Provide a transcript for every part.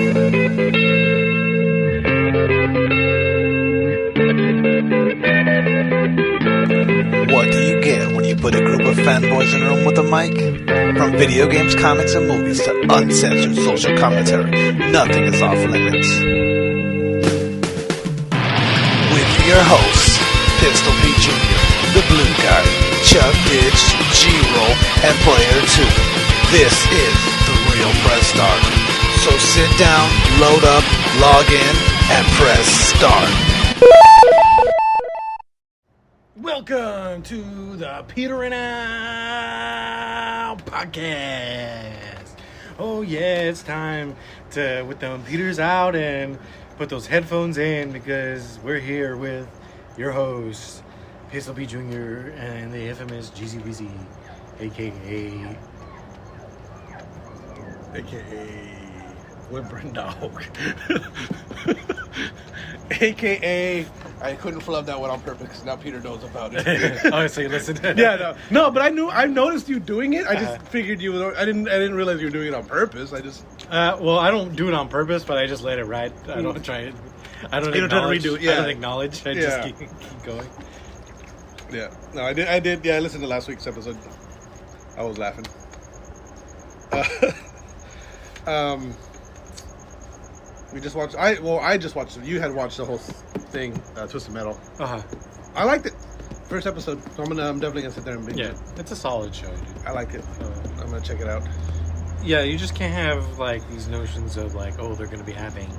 What do you get when you put a group of fanboys in a room with a mic? From video games, comics, and movies to uncensored social commentary, nothing is off limits. With your hosts, Pistol Pete Jr., The Blue Guy, Chuck Ditch, G-Roll, and Player 2. This is The Real Press Start. So sit down, load up, log in, and press start. Welcome to the Petering Out podcast. Oh yeah, it's time to with them Peters out and put those headphones in because we're here with your host, Pistol B Jr. and the infamous Jeezy Weezy, aka Whimpering Dog, AKA, I couldn't flub that one on purpose because now Peter knows about it. Oh, so you listened to it? Yeah, no, but I noticed you doing it. I just figured you were, I didn't realize you were doing it on purpose. Well, I don't do it on purpose, but I just let it ride. I don't try it. I don't You don't try to acknowledge. redo it, yeah. I don't acknowledge. I just keep going. Yeah, no, I did. Yeah, I listened to last week's episode. I was laughing. We just watched. I just watched. You had watched the whole thing, Twisted Metal. I liked it. First episode. So I'm definitely gonna sit there and binge it. It's a solid show, dude. I liked it. I'm gonna check it out. Yeah, you just can't have like these notions of like, oh, they're gonna be having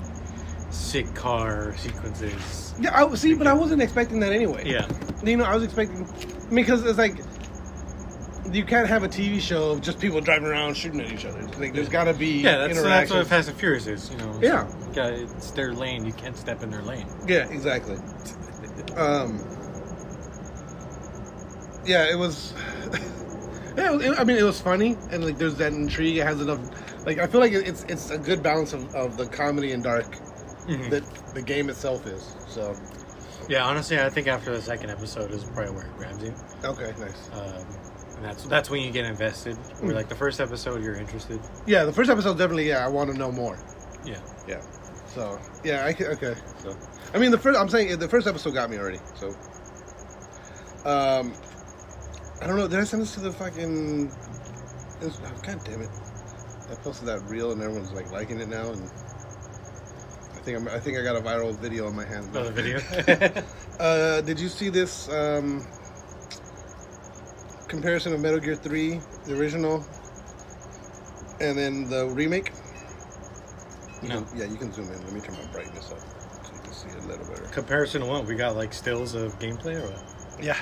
sick car sequences. Yeah, I wasn't expecting that anyway. Yeah, you know, I was expecting because it's like you can't have a TV show of just people driving around shooting at each other. Like, there's got to be that's what Fast and Furious is. You know. Yeah. It's their lane. You can't step in their lane. Yeah, exactly. Yeah, it was. It was funny, and like there's that intrigue. It has enough. Like I feel like it's a good balance of the comedy and dark that the game itself is. So. Yeah, honestly, I think after the second episode is probably where it grabs you. Okay, nice. And that's when you get invested. Where like the first episode, you're interested. Yeah, the first episode definitely. Yeah, I want to know more. Yeah. Yeah. So yeah, okay. So I mean, the first episode got me already. So I don't know. Did I send this to the fucking? God damn it! I posted that reel and everyone's like liking it now, and I think I got a viral video on my hands. Oh, the video. Did you see this comparison of Metal Gear 3, the original, and then the remake? No. You can zoom in. Let me turn my brightness up so you can see it a little better. Comparison to what? We got like stills of gameplay or what? Yeah.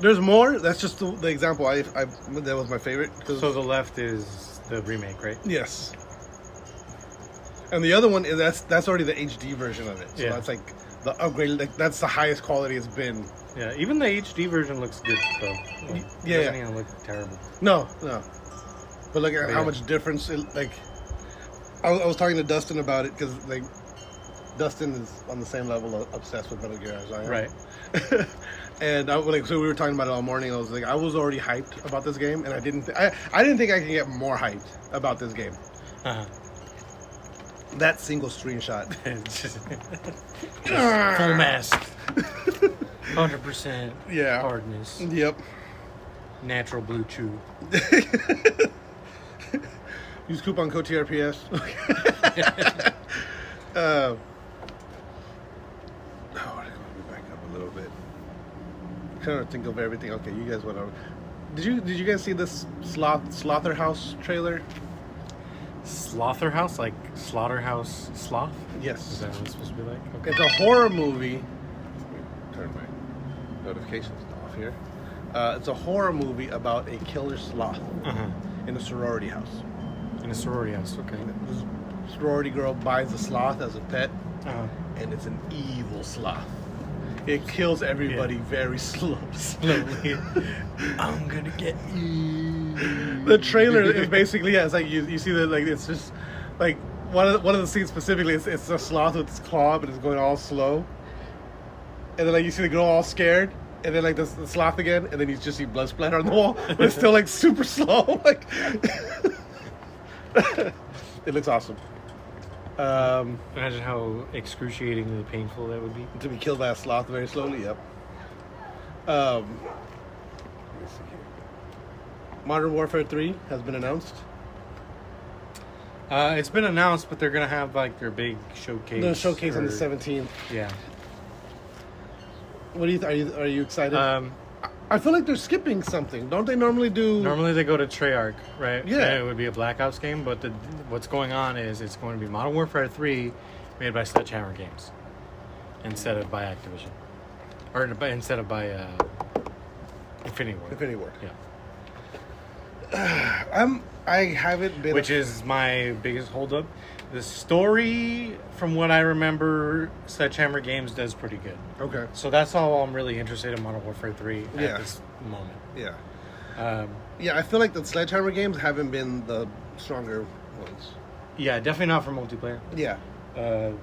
There's more. That's just the example. That was my favorite. So the left is the remake, right? Yes. And the other one is that's already the HD version of it. So that's like the upgrade. Like that's the highest quality it's been. Yeah, even the HD version looks good though. Like, it doesn't even look terrible. No. But look at how much difference. I was talking to Dustin about it because like Dustin is on the same level of obsessed with Metal Gear as I am. Right. And so we were talking about it all morning. I was like, I was already hyped about this game, and I didn't think I could get more hyped about this game. That single screenshot, full mask, 100%. Yeah. Hardness. Yep. Natural blue chew. Use coupon code TRPS. Let me back up a little bit. I'm trying to think of everything. Okay, you guys went over. Did you guys see this Slaughterhouse trailer? Slaughterhouse, like Slaughterhouse Sloth? Yes. Is that what it's supposed to be like? Okay. It's a horror movie. Let me turn my notifications off here. It's a horror movie about a killer sloth in a sorority house. In a sorority house, okay. This sorority girl buys a sloth as a pet, and it's an evil sloth. It kills everybody very slowly. I'm gonna get you. The trailer is basically it's like you see that like it's just like one of the scenes specifically. It's a sloth with its claw, but it's going all slow, and then like you see the girl all scared, and then like the sloth again, and then you just see blood splatter on the wall, but it's still like super slow, like. It looks awesome. Imagine how excruciatingly painful that would be. To be killed by a sloth very slowly. Yep. Let me see here. Modern Warfare 3 has been announced. It's been announced, but they're gonna have like their big showcase. The showcase on the 17th. Yeah. What do you? Are you excited? I feel like they're skipping something. Don't they normally do? Normally they go to Treyarch, right? Yeah. And it would be a Black Ops game, but what's going on is it's going to be Modern Warfare 3 made by Sledgehammer Games instead of by Activision. Or instead of by Infinity Ward. Infinity Ward. Yeah. I haven't been. Which is my biggest holdup. The story, from what I remember, Sledgehammer Games does pretty good. Okay. So that's all I'm really interested in Modern Warfare 3 at this moment. Yeah. Yeah, I feel like the Sledgehammer games haven't been the stronger ones. Yeah, definitely not for multiplayer. Yeah. But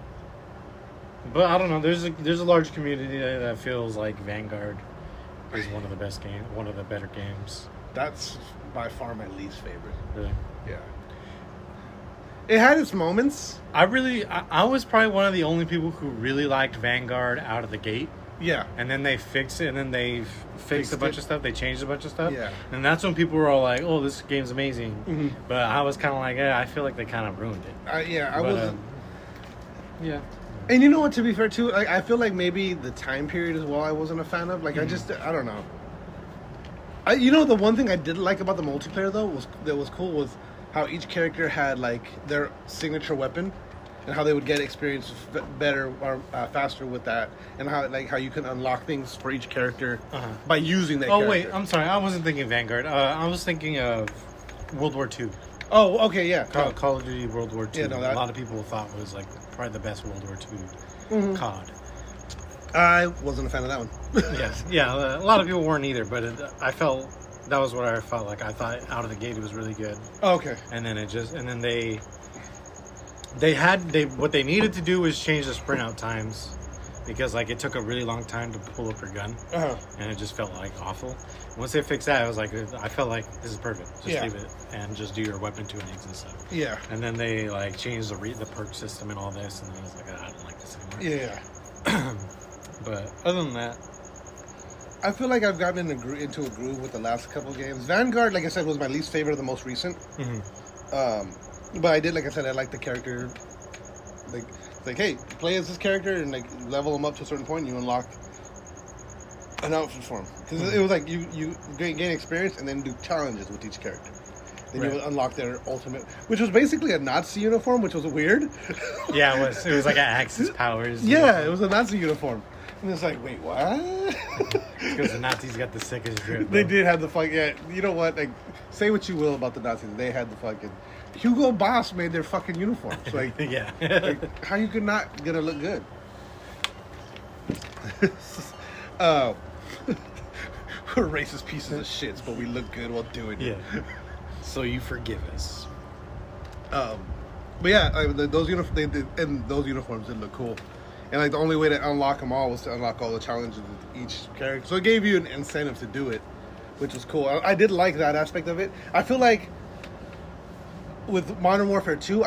I don't know. There's a large community that feels like Vanguard is one of the better games. That's by far my least favorite. Really? Yeah. It had its moments. I was probably one of the only people who really liked Vanguard out of the gate. Yeah. And then they fixed it, and then they fixed a bunch of stuff. They changed a bunch of stuff. Yeah. And that's when people were all like, "Oh, this game's amazing." Mm-hmm. But I was kind of like, "Yeah, I feel like they kind of ruined it." I wasn't. Yeah. And you know what? To be fair, too, I feel like maybe the time period as well I wasn't a fan of. Like, I don't know. The one thing I did like about the multiplayer, though, was cool was how each character had, like, their signature weapon and how they would get experience better or faster with that, and how you can unlock things for each character by using that character. Wait, I'm sorry. I wasn't thinking Vanguard. I was thinking of World War II. Oh, okay, yeah. Call of Duty World War II. Yeah, no, a lot of people thought was, like, probably the best World War II COD. I wasn't a fan of that one. Yeah, a lot of people weren't either, but I felt that was what I felt like. I thought out of the gate it was really good. Oh, okay. And then what they needed to do was change the sprint out times, because like it took a really long time to pull up your gun, and it just felt like awful. Once they fixed that, I was like, I felt like this is perfect. Just leave it and just do your weapon tunings and stuff. Yeah. And then they like changed the perk system and all this, and then I was like, I don't like this anymore. Yeah. But other than that, I feel like I've gotten into a groove with the last couple of games. Vanguard, like I said, was my least favorite of the most recent. But I did, like I said, I like the character. Like, hey, play as this character and like level them up to a certain point, and you unlock an outfit for them. Because it was like you gain experience and then do challenges with each character. Then you would unlock their ultimate, which was basically a Nazi uniform, which was weird. Yeah, it was like an Axis powers. Yeah, it was a Nazi uniform. And it's like, wait, what? Because the Nazis got the sickest drip. They did have the fucking... Yeah, you know what? Like, say what you will about the Nazis. They had the fucking... Hugo Boss made their fucking uniforms. Like, yeah. Like, how you could not gonna look good? We're racist pieces of shits, but we look good while doing it. Yeah. So you forgive us. But yeah, those uniforms did look cool. And like the only way to unlock them all was to unlock all the challenges with each character. So it gave you an incentive to do it, which was cool. I did like that aspect of it. I feel like with Modern Warfare 2,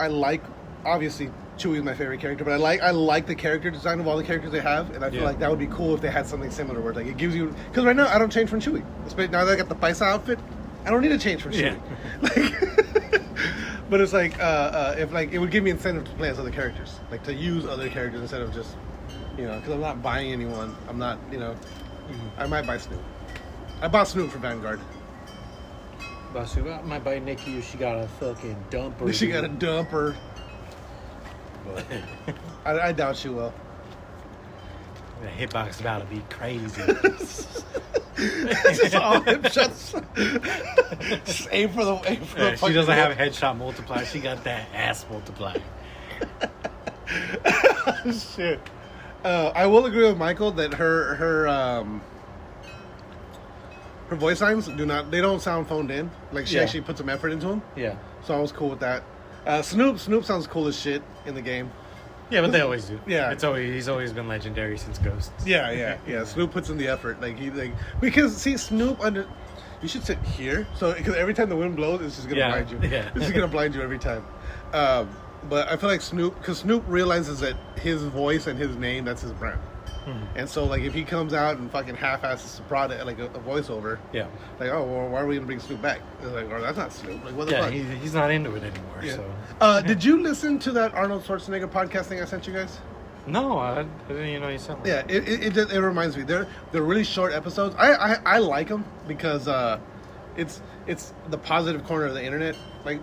obviously Chewie is my favorite character, but I like the character design of all the characters they have, and I feel like that would be cool if they had something similar where like it gives you, because right now I don't change from Chewie. Now that I got the Paisa outfit, I don't need to change from Chewie. Like, but it's like if like it would give me incentive to play as other characters, like to use other characters instead of just because I'm not buying anyone. I'm not I might buy Snoop. I bought Snoop for Vanguard. I might buy Nikki if she got a fucking dumper. She got a dumper. But I doubt she will. The hitbox about to be crazy. Just all hip shots. Just aim for the she doesn't have headshot multiplier. She got that ass multiplier. Shit. I will agree with Michael that her voice lines don't sound phoned in. Like she actually put some effort into them. Yeah. So I was cool with that. Snoop sounds cool as shit in the game. Yeah, but they always do. Yeah. He's always been legendary since Ghosts. Yeah. Snoop puts in the effort. Because see, Snoop you should sit here. So because every time the wind blows, it's just gonna blind you. Yeah. It's just gonna blind you every time. But I feel like Snoop, because Snoop realizes that his voice and his name, that's his brand. And so, like, if he comes out and fucking half-asses a product, like a voiceover, like, oh, well, why are we gonna bring Snoop back? It's like, oh, that's not Snoop. Like, what the fuck? He's not into it anymore. Yeah. So, did you listen to that Arnold Schwarzenegger podcast thing I sent you guys? no, I didn't even know you sound. Yeah, it reminds me. They're really short episodes. I like them because it's the positive corner of the internet. Like,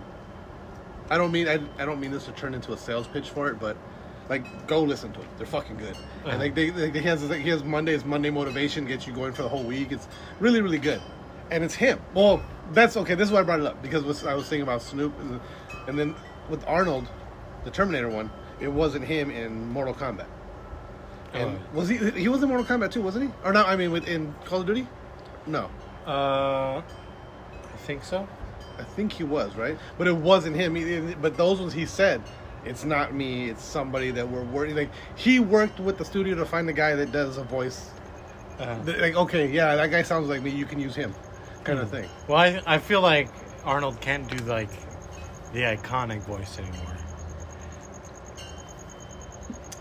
I don't mean this to turn into a sales pitch for it, but like, go listen to it. They're fucking good. And like he has Monday motivation, gets you going for the whole week. It's really, really good. And it's him. Well, that's okay. This is why I brought it up, because I was thinking about Snoop, and then with Arnold, the Terminator one, it wasn't him in Mortal Kombat. And was he was in Mortal Kombat too, wasn't he? Or no, I mean in Call of Duty? No. I think so. I think he was, right? But it wasn't him. But those ones he said, it's not me, it's somebody that we're working. Like, he worked with the studio to find the guy that does a voice. Like, okay, yeah, that guy sounds like me, you can use him, kind of thing. Well, I feel like Arnold can't do, like, the iconic voice anymore.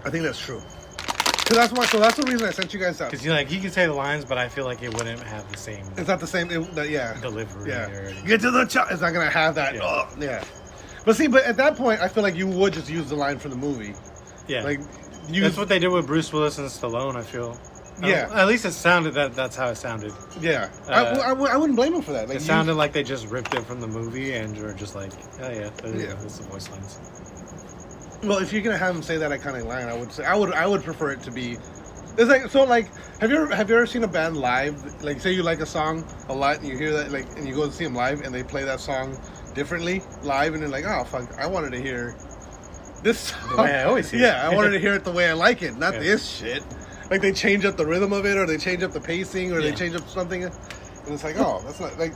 I think that's true. So that's the reason I sent you guys out. Because he can say the lines, but I feel like it wouldn't have the same. It's not the same. Delivery. Yeah. Get to the chop. It's not gonna have that. Yeah. But see, but at that point, I feel like you would just use the line from the movie. Yeah. Like, that's what they did with Bruce Willis and Stallone, I feel. Yeah. At least it sounded that's how it sounded. Yeah. I wouldn't blame him for that. Like, it sounded like they just ripped it from the movie and were just like, oh yeah, that's the voice lines. Well, if you're gonna have him say that iconic line, I would prefer it to be. It's like, so, like, have you ever seen a band live? Like, say you like a song a lot and you hear that, like, and you go and see them live and they play that song differently live, and they're like, oh fuck, I wanted to hear this song the way I always hear it. I wanted to hear it the way I like it, not this shit. Like, they change up the rhythm of it, or they change up the pacing, or they change up something, and it's like, oh, that's not like.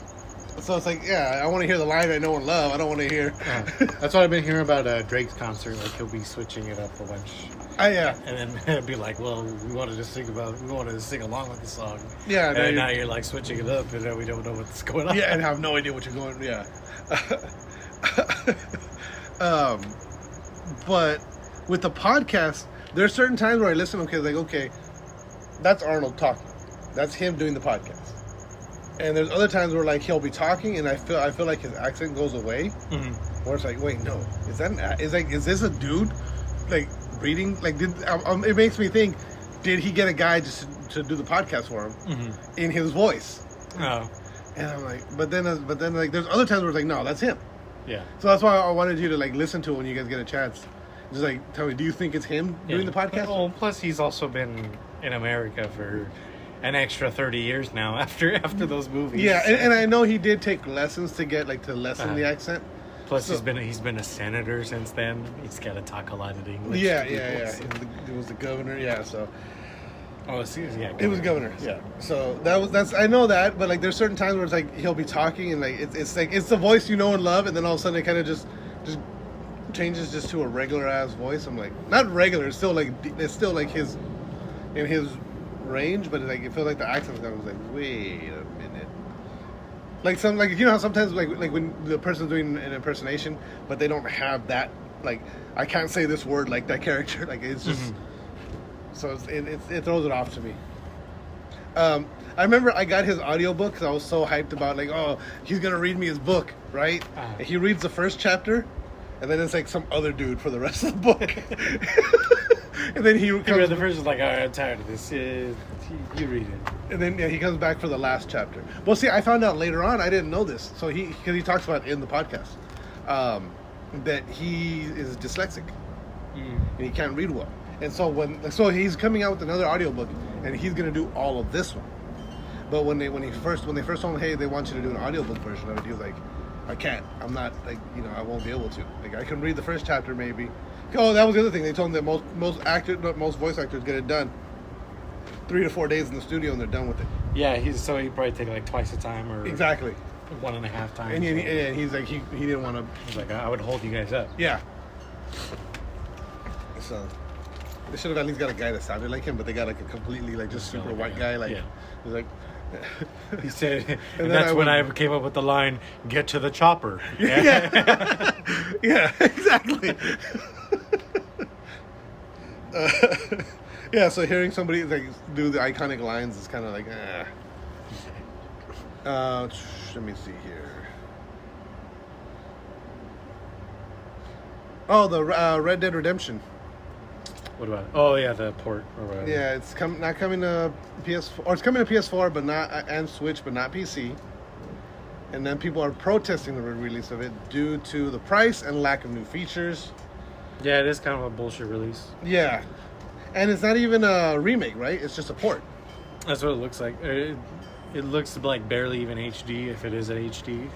So it's like, I want to hear the line I know and love. I don't want to hear. That's what I've been hearing about Drake's concert. Like, he'll be switching it up a bunch. And then it'll be like, well, we wanted to sing along with the song. Yeah. And now you're like switching it up, and then we don't know what's going on. Yeah, and have no idea what you're going. Yeah. But with the podcast, there's certain times where I listen. Okay, like, okay, that's Arnold talking. That's him doing the podcast. And there's other times where, like, he'll be talking, and I feel like his accent goes away. Mm-hmm. Or it's like, wait, no, is this a dude, like, reading? Like, it makes me think, did he get a guy just to do the podcast for him in his voice? Oh. And I'm like, but then like, there's other times where it's like, no, that's him. Yeah. So that's why I wanted you to, like, listen to it when you guys get a chance. Just, like, tell me, do you think it's him doing the podcast? Well, plus he's also been in America for an extra 30 years now after those movies. Yeah, and I know he did take lessons to lessen the accent. Plus, he's been a senator since then. He's got to talk a lot of English. Yeah. It was the governor. Yeah, so. Oh, yeah. It was governor. Yeah. So that's I know that, but, like, there's certain times where it's like he'll be talking and, like, it's like it's the voice you know and love, and then all of a sudden it kind of just changes just to a regular ass voice. I'm like, not regular. It's still like his in his range, but like it feels like the accent was like, wait a minute. Like you know how sometimes like when the person's doing an impersonation, but they don't have that, like, I can't say this word like that character. Like, it's just so it throws it off to me. I remember I got his audiobook because I was so hyped about, like, oh, he's gonna read me his book, right? And he reads the first chapter, and then it's like some other dude for the rest of the book. And then he read the first, like, all right, I'm tired of this. You read it. And then he comes back for the last chapter. Well, see, I found out later on. I didn't know this. So because he talks about it in the podcast, that he is dyslexic and he can't read well. And so he's coming out with another audiobook, and he's gonna do all of this one. But when they first told him, hey, they want you to do an audiobook version of it, he was like, I can't. I'm not, like, you know, I won't be able to. Like, I can read the first chapter maybe. Oh, that was the other thing. They told him that most voice actors get it done 3 to 4 days in the studio, and they're done with it. Yeah, he'd probably take like twice the time, or exactly 1.5 times. And he's like, he didn't want to. He's like, I would hold you guys up. Yeah. So they should have at least got a guy that sounded like him, but they got like a completely, like, just super white guy. Like, he's like, He said, then and that's I when would- I came up with the line, "Get to the chopper." Yeah, yeah, exactly. Yeah, so hearing somebody like do the iconic lines is kind of like, let me see here. Oh, the Red Dead Redemption. What about? Oh yeah, the port or whatever. Yeah, it's not coming to PS4, or it's coming to PS4, but not and Switch, but not PC. And then people are protesting the release of it due to the price and lack of new features. Yeah, it is kind of a bullshit release. Yeah, and it's not even a remake, right? It's just a port. That's what it looks like. It looks like barely even HD, if it is an HD.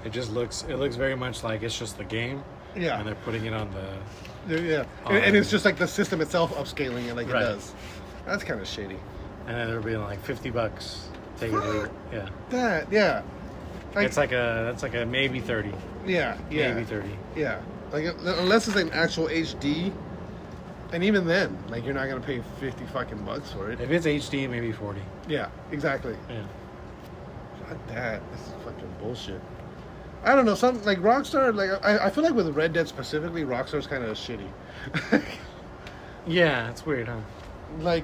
It looks very much like it's just the game. Yeah, And they're putting it on the... yeah, and it's just like the system itself upscaling it like Right. it does. That's kind of shady. And then it'll be like $50. Take it or leave it. Yeah. That, yeah. That's like a maybe 30. Yeah, yeah. Maybe 30. Yeah. Like, unless it's an actual HD, and even then, like, you're not going to pay 50 fucking bucks for it. If it's HD, maybe 40. Yeah, exactly. Yeah. Fuck that. This is fucking bullshit. I don't know, something like Rockstar, like, I feel like with Red Dead specifically, Rockstar's kind of shitty. Yeah, it's weird, huh? like,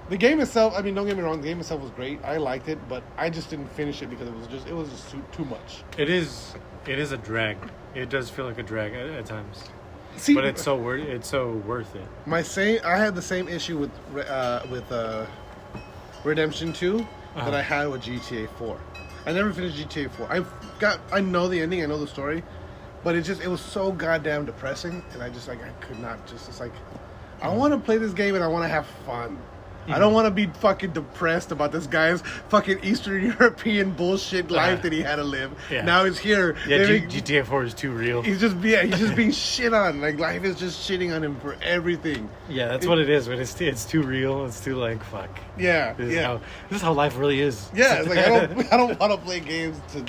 the game itself, I mean, don't get me wrong, the game itself was great. I liked it, but I just didn't finish it because it was just too much. It is a drag. It does feel like a drag at times. See, But it's so worth it. I had the same issue with Redemption 2 Uh-huh. that I had with GTA 4. I never finished GTA 4. I know the ending, I know the story, but it was so goddamn depressing, and I could not it's like, I want to play this game and I want to have fun. I don't want to be fucking depressed about this guy's fucking Eastern European bullshit life that he had to live. Yeah. Now he's here. Yeah, living- GTA 4 is too real. He's just being shit on. Like, life is just shitting on him for everything. Yeah, that's what it is. But it's too real. It's too like fuck. Yeah, This yeah. is how life really is. Yeah, it's like I don't want to play games to.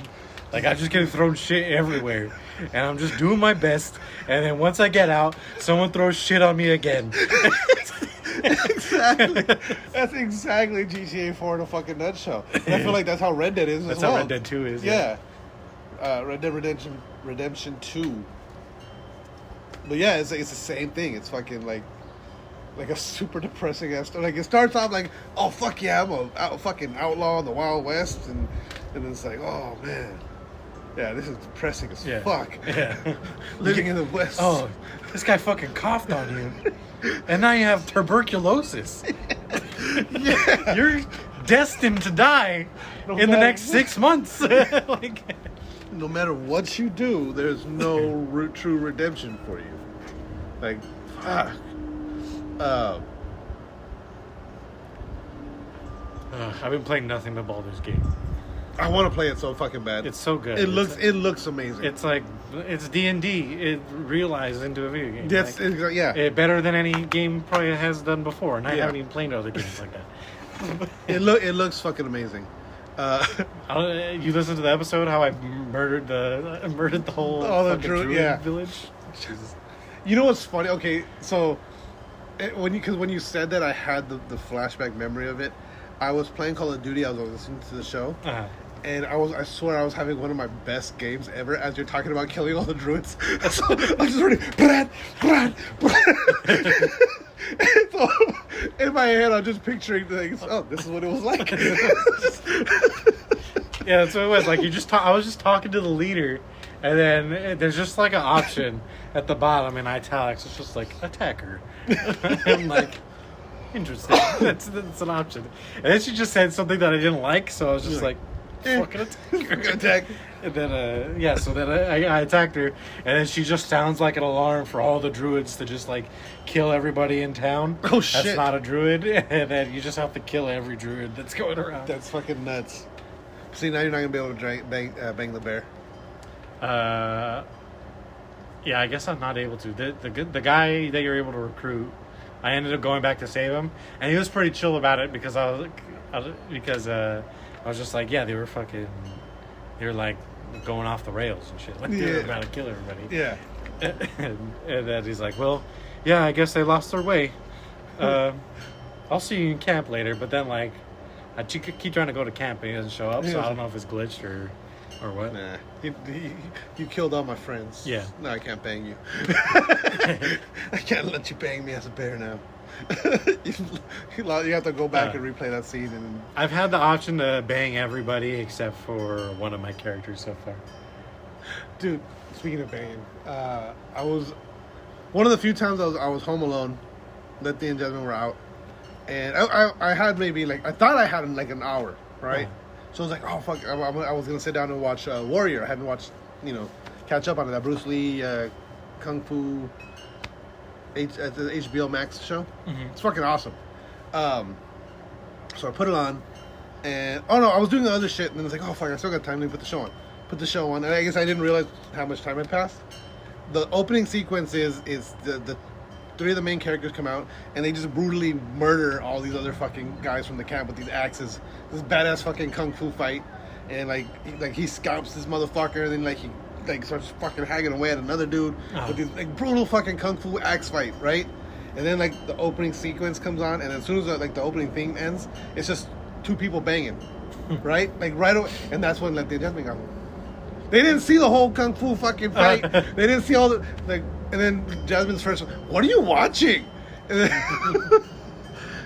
Like I'm just getting thrown shit everywhere, and I'm just doing my best. And then once I get out, someone throws shit on me again. Exactly. That's exactly GTA 4 in a fucking nutshell. And I feel like that's how Red Dead is. That's as well. how Red Dead 2 is. Yeah. Red Dead Redemption 2. But yeah, it's the same thing. It's fucking like a super depressing ass story. Like, it starts off like, oh fuck yeah, I'm a fucking outlaw in the Wild West, and it's like, oh man, yeah, this is depressing as fuck. Yeah. Living in the West. Oh, this guy fucking coughed on you, and now you have tuberculosis. Yeah. You're destined to die in the next 6 months. Like, No matter what you do, there's no true redemption for you. Like, fuck. I've been playing nothing but Baldur's Gate. I want to play it so fucking bad. It's so good. It looks amazing. It's like it's D&D. It realized into a video game. That's Like, yeah. better than any game probably has done before, and I Yeah. haven't even played other games like that. It looks fucking amazing. You listened to the episode how I murdered the whole the fucking druid, druid yeah. village. Jesus. You know what's funny? Okay, so when you said that, I had the flashback memory of it. I was playing Call of Duty. I was listening to the show, and I swear I was having one of my best games ever. As you're talking about killing all the druids, so I was just running, Brad. So in my head, I'm just picturing things. Oh, this is what it was like. Yeah, that's what it was. Like I was just talking to the leader, and then there's just like an option at the bottom in italics. It's just like attacker. I'm like, interesting. That's an option. And then she just said something that I didn't like, so I was just like, fucking attacker. Attack. And then so then I attacked her, and then she just sounds like an alarm for all the druids to just like kill everybody in town. Oh shit! That's not a druid, and then you just have to kill every druid that's going around. That's fucking nuts. See, now you're not gonna be able to bang the bear. Yeah, I guess I'm not able to. The guy that you're able to recruit, I ended up going back to save him, and he was pretty chill about it because I was just like, yeah, they were like going off the rails and shit, like they were about to kill everybody. Yeah. And then he's like, well, yeah, I guess they lost their way. I'll see you in camp later. But then, like, I keep trying to go to camp and he doesn't show up. So I don't know if it's glitched or what. Nah. You killed all my friends. Yeah. No, I can't bang you. I can't let you bang me as a bear now. You have to go back and replay that scene. And I've had the option to bang everybody except for one of my characters so far. Dude, speaking of banging, I was one of the few times I was home alone. Letty and Jasmine were out, and I had maybe like I thought I had like an hour, right? So I was like, oh fuck, I was gonna sit down and watch Warrior. I hadn't watched, catch up on that Bruce Lee Kung Fu the HBO Max show. Mm-hmm. It's fucking awesome. So I put it on, and I was doing the other shit, and then I was like, oh fuck, I still got time to put the show on. Put the show on, and I guess I didn't realize how much time had passed. The opening sequence is the three of the main characters come out, and they just brutally murder all these other fucking guys from the camp with these axes. This badass fucking kung fu fight, and he scalps this motherfucker, and then he starts fucking hanging away at another dude with this brutal fucking kung fu axe fight, right? And then the opening sequence comes on, and as soon as the opening theme ends, it's just two people banging, right? Right away, and that's when they just got. They didn't see the whole kung fu fucking fight. They didn't see all the and then Jasmine's first, what are you watching? And, then,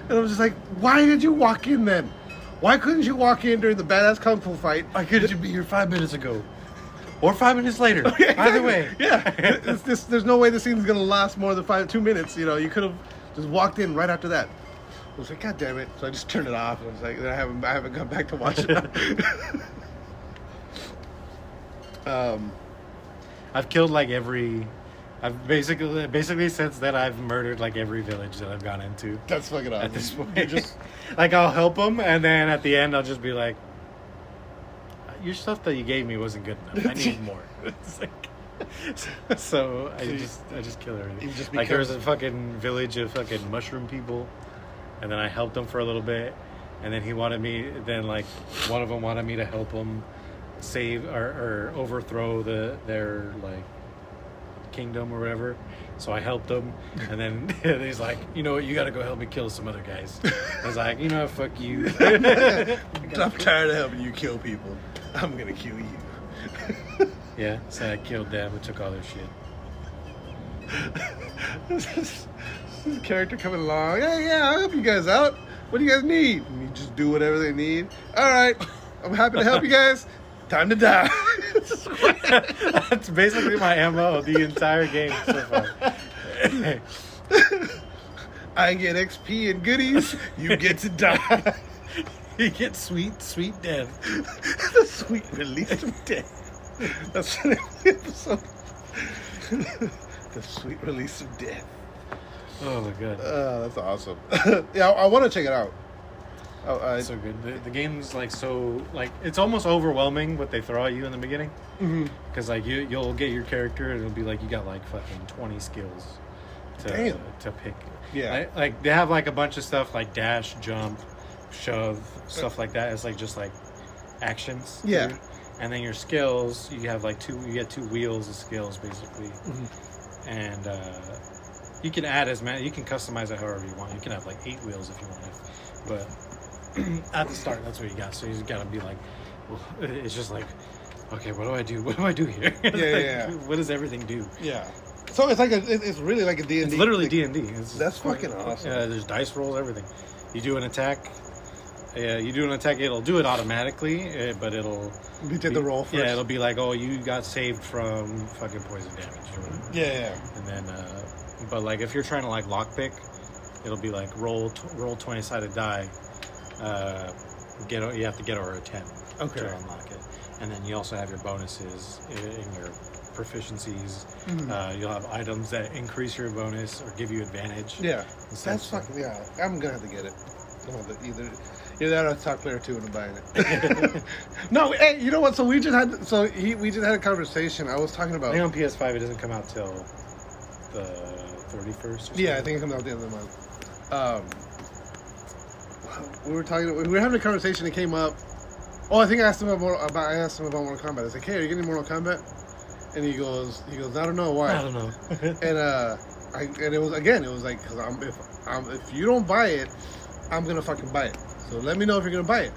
and I was just like, why did you walk in then? Why couldn't you walk in during the badass kung fu fight? Why couldn't you be here 5 minutes ago? Or 5 minutes later. Yeah, exactly. Either way. Yeah. There's no way the scene's going to last more than 2 minutes. You could have just walked in right after that. I was like, God damn it. So I just turned it off. And I was like, I haven't gone back to watch it. I've killed I've basically since then I've murdered every village that I've gone into. That's fucking awesome. At this point, I'll help them, and then at the end I'll just be like, "Your stuff that you gave me wasn't good enough. I need more." So I just kill everything. There was a fucking village of fucking mushroom people, and then I helped them for a little bit, and then he wanted me. Then one of them wanted me to help him save or overthrow their kingdom or whatever, so I helped him, and then he's like, you know what, you gotta go help me kill some other guys. I was like, fuck you. I'm tired of helping you kill people. I'm gonna kill you. Yeah, so I killed them and took all their shit. This character coming along, yeah, I'll help you guys out. What do you guys need? And you just do whatever they need. All right, I'm happy to help you guys. Time to die. That's basically my MO the entire game so far. I get XP and goodies. You get to die. You get sweet death. The sweet release of death. That's the name of the episode. The sweet release of death. Oh my god. That's awesome. Yeah, I want to check it out. It's so good. The game's it's almost overwhelming what they throw at you in the beginning. Because you'll get your character and it'll be you got fucking 20 skills to pick. Yeah. They have a bunch of stuff dash, jump, shove, stuff like that. It's just actions. Yeah. Dude. And then your skills, you have you get 2 wheels of skills basically. And you can add as many, you can customize it however you want. You can have 8 wheels if you want it. But at the start, that's what you got. So you got to be it's just okay, what do I do? What do I do here? Yeah. What does everything do? Yeah. So it's it's really like a D&D. It's literally D&D. That's fucking awesome. Yeah, there's dice rolls, everything. You do an attack. It'll do it automatically, but it'll... You take the roll first. Yeah, it'll be you got saved from fucking poison damage or whatever. Yeah. And then, but if you're trying to lockpick, it'll be roll 20-sided die. You have to get over a 10 to unlock it. And then you also have your bonuses in your proficiencies. You'll have items that increase your bonus or give you advantage. Yeah. That's fucking... Yeah. I'm going to have to get it. Either that or top player 2 and I'm buying it. No, hey, you know what? So we just had a conversation. I was talking about... I think on PS5 it doesn't come out till the 31st. Yeah, I think it comes out at the end of the month. We were having a conversation. It came up. Oh, I think I asked him about Mortal Kombat. I was like, "Hey, are you getting Mortal Kombat?" And he goes, "I don't know why." I don't know. And it was because if you don't buy it, I'm gonna fucking buy it. So let me know if you're gonna buy it.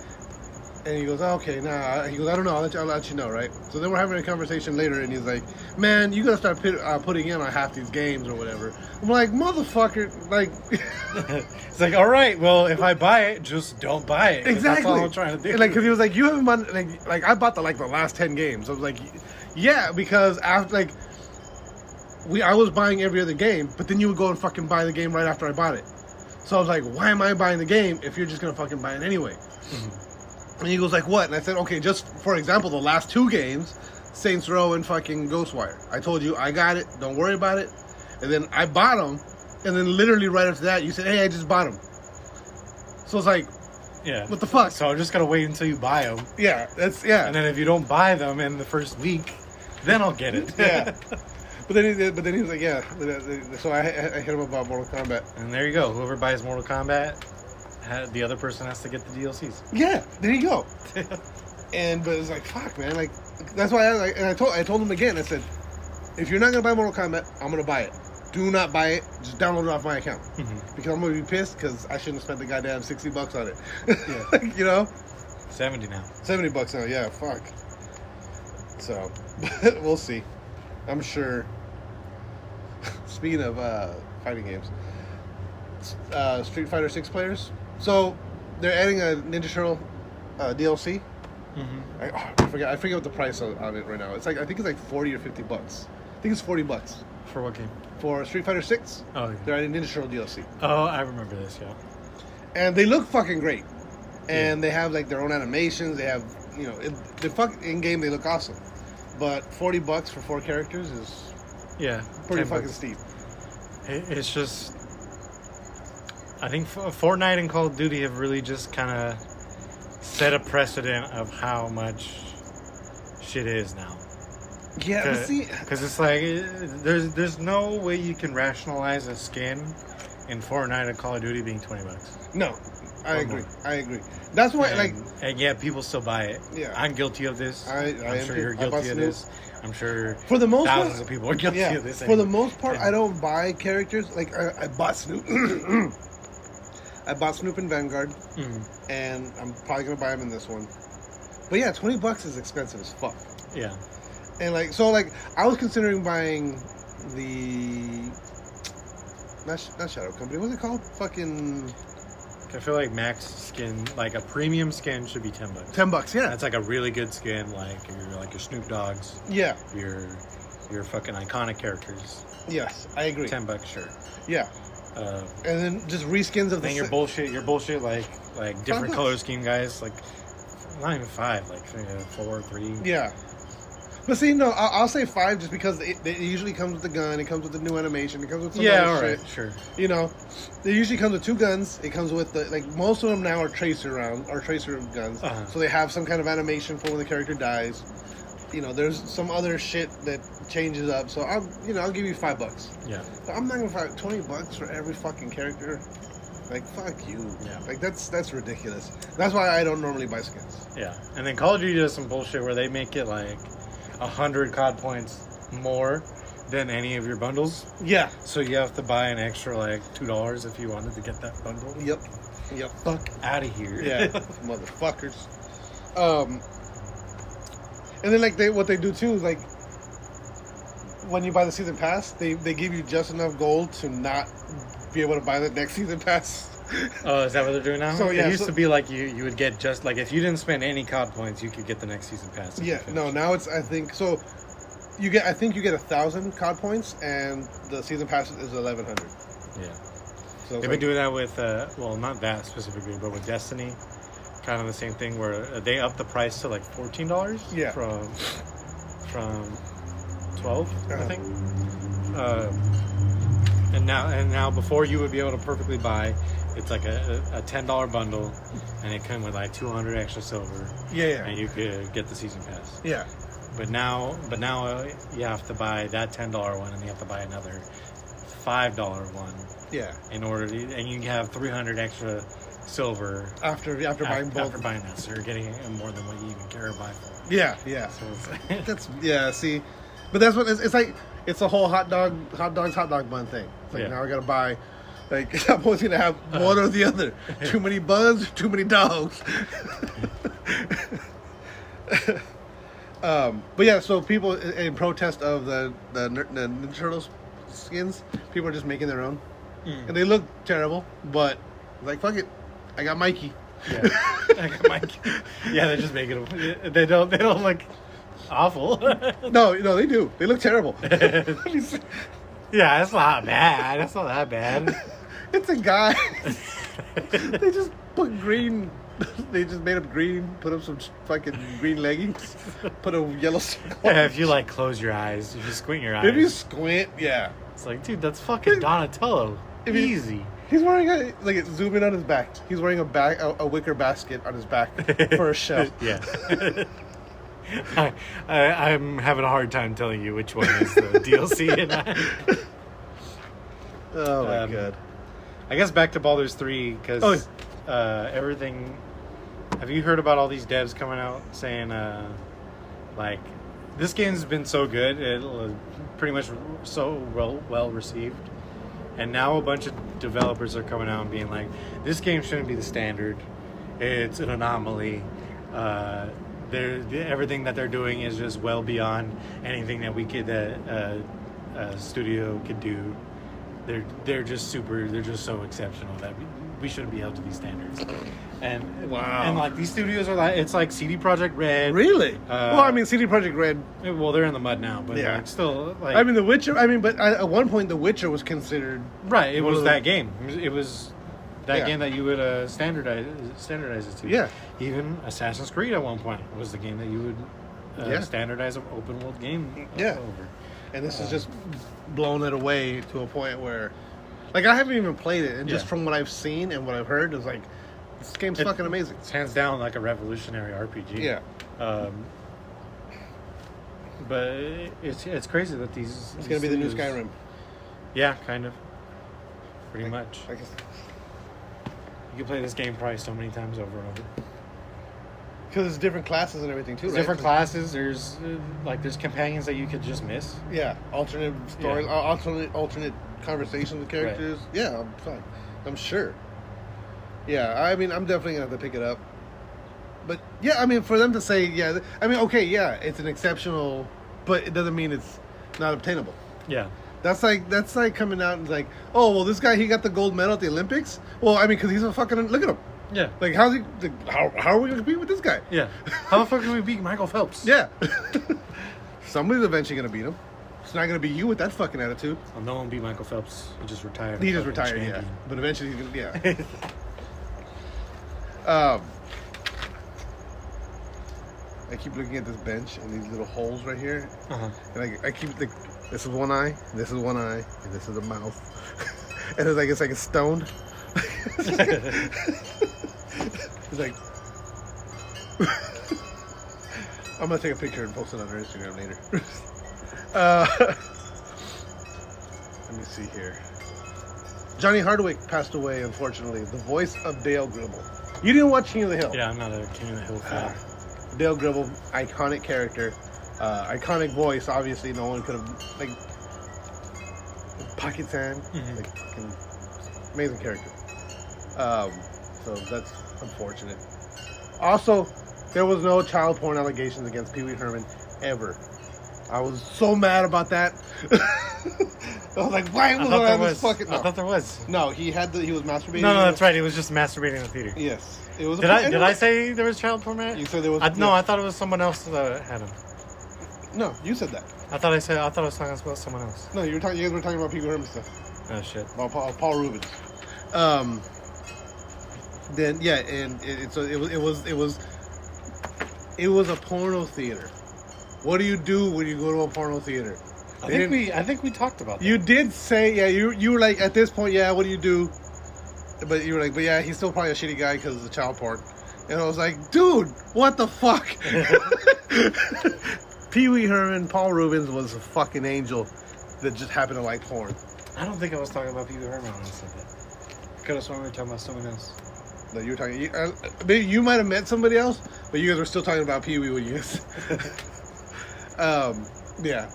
And he goes, oh, okay, nah. He goes, I don't know. I'll let you know, right? So then we're having a conversation later, and he's like, man, you gotta start putting in on half these games or whatever. I'm like, motherfucker, like. It's like, all right, well, if I buy it, just don't buy it. Exactly. That's all I'm trying to do. Like, because he was like, you haven't bought, like I bought the last 10 games. I was like, yeah, because after, like, I was buying every other game, but then you would go and fucking buy the game right after I bought it. So I was like, why am I buying the game if you're just gonna fucking buy it anyway? Mm-hmm. And he goes like, what? And I said, okay, just for example, the last 2 games, Saints Row and fucking Ghostwire. I told you, I got it. Don't worry about it. And then I bought them. And then literally right after that, you said, hey, I just bought them. So it's like, yeah, what the fuck? So I'm just going to wait until you buy them. Yeah, yeah. And then if you don't buy them in the first week, then I'll get it. Yeah. But then he was like, yeah. So I hit him about Mortal Kombat. And there you go. Whoever buys Mortal Kombat, the other person has to get the DLCs. Yeah, there you go. But it's like, fuck, man. Like, that's why I told him again. I said, if you're not gonna buy Mortal Kombat, I'm gonna buy it. Do not buy it. Just download it off my account. Mm-hmm. Because I'm gonna be pissed because I shouldn't have spent the goddamn $60 on it. Yeah. You know, $70 now. $70 now. Yeah, fuck. So, we'll see. I'm sure. Speaking of fighting games, Street Fighter 6 players. So they're adding a Ninja Turtle DLC. Mm-hmm. I forget what the price on it right now. It's like, I think it's like $40 or $50. I think it's $40 for what game? For Street Fighter 6. Oh, yeah. They're adding Ninja Turtle DLC. Oh, I remember this. Yeah. And they look fucking great. And they have like their own animations. They have, you know, the fuck in game they look awesome. But $40 for 4 characters is pretty fucking steep. It's just, I think Fortnite and Call of Duty have really just kind of set a precedent of how much shit is now. Yeah, see, because it's like there's no way you can rationalize a skin in Fortnite and Call of Duty being $20. No, I agree. That's why, and yet people still buy it. Yeah, I'm guilty of this. I'm sure you're guilty of this. I'm sure for the most thousands of people are guilty of this. For the most part, I don't buy characters. Like I bought Snoop. I bought Snoop in Vanguard, and I'm probably gonna buy him in this one. But yeah, $20 is expensive as fuck. Yeah. And I was considering buying the not Shadow Company. What's it called? Fucking. I feel like max skin, like a premium skin, should be $10. $10, yeah. That's like a really good skin, like your Snoop Dogs. Yeah. Your fucking iconic characters. Yes, I agree. $10, sure. Yeah. And then just reskins of the. Then your bullshit, like different color scheme guys, like not even 5, like 4, 3. Yeah. But see, no, I'll say 5 just because it usually comes with the gun, it comes with the new animation, it comes with some other shit. Right, sure. You know, it usually comes with 2 guns. It comes with most of them now are tracer guns, so they have some kind of animation for when the character dies. You know, there's some other shit that changes up. So I'll give you $5. Yeah. But I'm not gonna find $20 for every fucking character. Like, fuck you. Yeah. Like, that's ridiculous. That's why I don't normally buy skins. Yeah. And then Call of Duty does some bullshit where they make it like 100 COD points more than any of your bundles. Yeah. So you have to buy an extra like $2 if you wanted to get that bundle. Yep. Fuck out of here. Yeah. Motherfuckers. And then what they do too is when you buy the season pass, they give you just enough gold to not be able to buy the next season pass. Oh, is that what they're doing now? So yeah, it used to be like you would get just like if you didn't spend any COD points, you could get the next season pass. Yeah, no, now it's I think you get 1,000 COD points and the season pass is 1,100. Yeah. So they've been doing that with not that specifically, but with Destiny, kind of the same thing where they upped the price to like $14. Yeah. From 12, I think. And now before you would be able to perfectly buy. It's like a $10 bundle, and it comes with like 200 extra silver. Yeah. And you could get the season pass. Yeah. But now you have to buy that $10 one, and you have to buy another $5 one. Yeah. In order to, and you have 300 extra silver after buying both. After buying that, so you're getting more than what you even care to buy for. Yeah. So see, but that's what it's like. It's a whole hot dog bun thing. It's like now I gotta buy. Like, I'm always gonna have one or the other. Too many bugs, too many dogs. But yeah, so people in protest of the Ninja Turtles skins, people are just making their own, and they look terrible. But like, fuck it, I got Mikey. Yeah, I got Mikey. Yeah, they're just making them. They don't look awful. No, they do. They look terrible. Yeah, that's not bad. That's not that bad. It's a guy. They just put green. They just made him green. Put up some fucking green leggings. Put a yellow circle. Yeah, if you like close your eyes, if you squint your eyes. If you squint, yeah. It's like, dude, that's fucking Donatello. Easy. He's wearing zoom in on his back. He's wearing a wicker basket on his back for a shell. Yeah. I'm having a hard time telling you which one is the DLC and Oh my god. I guess back to Baldur's 3 because everything. Have you heard about all these devs coming out saying like this game's been so good, it pretty much so well received, and now a bunch of developers are coming out and being like, this game shouldn't be the standard. It's an anomaly. Everything that they're doing is just well beyond anything that a studio could do. They're just so exceptional that we shouldn't be held to these standards. And wow. And like these studios are like, it's like CD Projekt Red. Really? Well, I mean, CD Projekt Red. Well, they're in the mud now, but yeah. like still like. I mean, The Witcher. I mean, but at one point, The Witcher was considered right. It was that game. It was that game that you would standardize it to. Yeah. Even Assassin's Creed at one point was the game that you would standardize an open world game over. And this is just blowing it away to a point where, like, I haven't even played it, and just from what I've seen and what I've heard, is like, this game's fucking amazing. It's hands down like a revolutionary RPG. Yeah. But it's crazy that these. It's gonna be the new Skyrim. Yeah, kind of. Pretty much. I guess. You can play this game probably so many times over and over. Because there's different classes and everything too, right? Different classes. There's there's companions that you could just miss. Yeah, alternate story, alternate conversations with characters. Right. Yeah, I'm fine. I'm sure. Yeah, I mean, I'm definitely gonna have to pick it up. But yeah, I mean, for them to say, it's an exceptional, but it doesn't mean it's not obtainable. Yeah. That's like coming out and like, oh well, this guy, he got the gold medal at the Olympics. Well, I mean, because he's a fucking, look at him. Yeah. Like, how are we going to compete with this guy? Yeah. How the fuck can we beat Michael Phelps? Yeah. Somebody's eventually going to beat him. It's not going to be you with that fucking attitude. Well, no one beat Michael Phelps. He just retired. He just retired, champion. Yeah. But eventually he's going to, yeah. I keep looking at this bench and these little holes right here. Uh-huh. And I keep like, this is one eye, this is one eye, and this is a mouth. And it's like a stone. It's like I'm gonna take a picture and post it on our Instagram later. Let me see here. Johnny Hardwick passed away, unfortunately. The voice of Dale Gribble. You didn't watch King of the Hill? Yeah, I'm not a King of the Hill fan. Dale Gribble, iconic character, iconic voice. Obviously, no one could have like Pocket Sand, like fucking amazing character. So that's unfortunate. Also, there was no child porn allegations against Pee Wee Herman ever. I was so mad about that. I was like, why was I this fucking? No. I thought there was. No, he was masturbating. No, that's right. He was just masturbating in the theater. Yes, it was. Did I say there was child porn? You said there was. No, I thought it was someone else that had him. No, you said that. I thought I was talking about someone else. No, you guys were talking about Pee Wee Herman stuff. Oh shit. About Paul Rubens. Then yeah, and it was a porno theater. What do you do when you go to a porno theater? I think we talked about that. You did say, yeah, you were like, at this point, yeah, what do you do? But you were like, but yeah, he's still probably a shitty guy because of the child porn. And I was like, dude, what the fuck? Pee Wee Herman, Paul Rubens was a fucking angel that just happened to like porn. I don't think I was talking about Pee Wee Herman when I said that. I could have sworn we were talking about someone else. No, you were talking. Maybe you might have met somebody else, but you guys were still talking about Pee Wee when you. Yeah.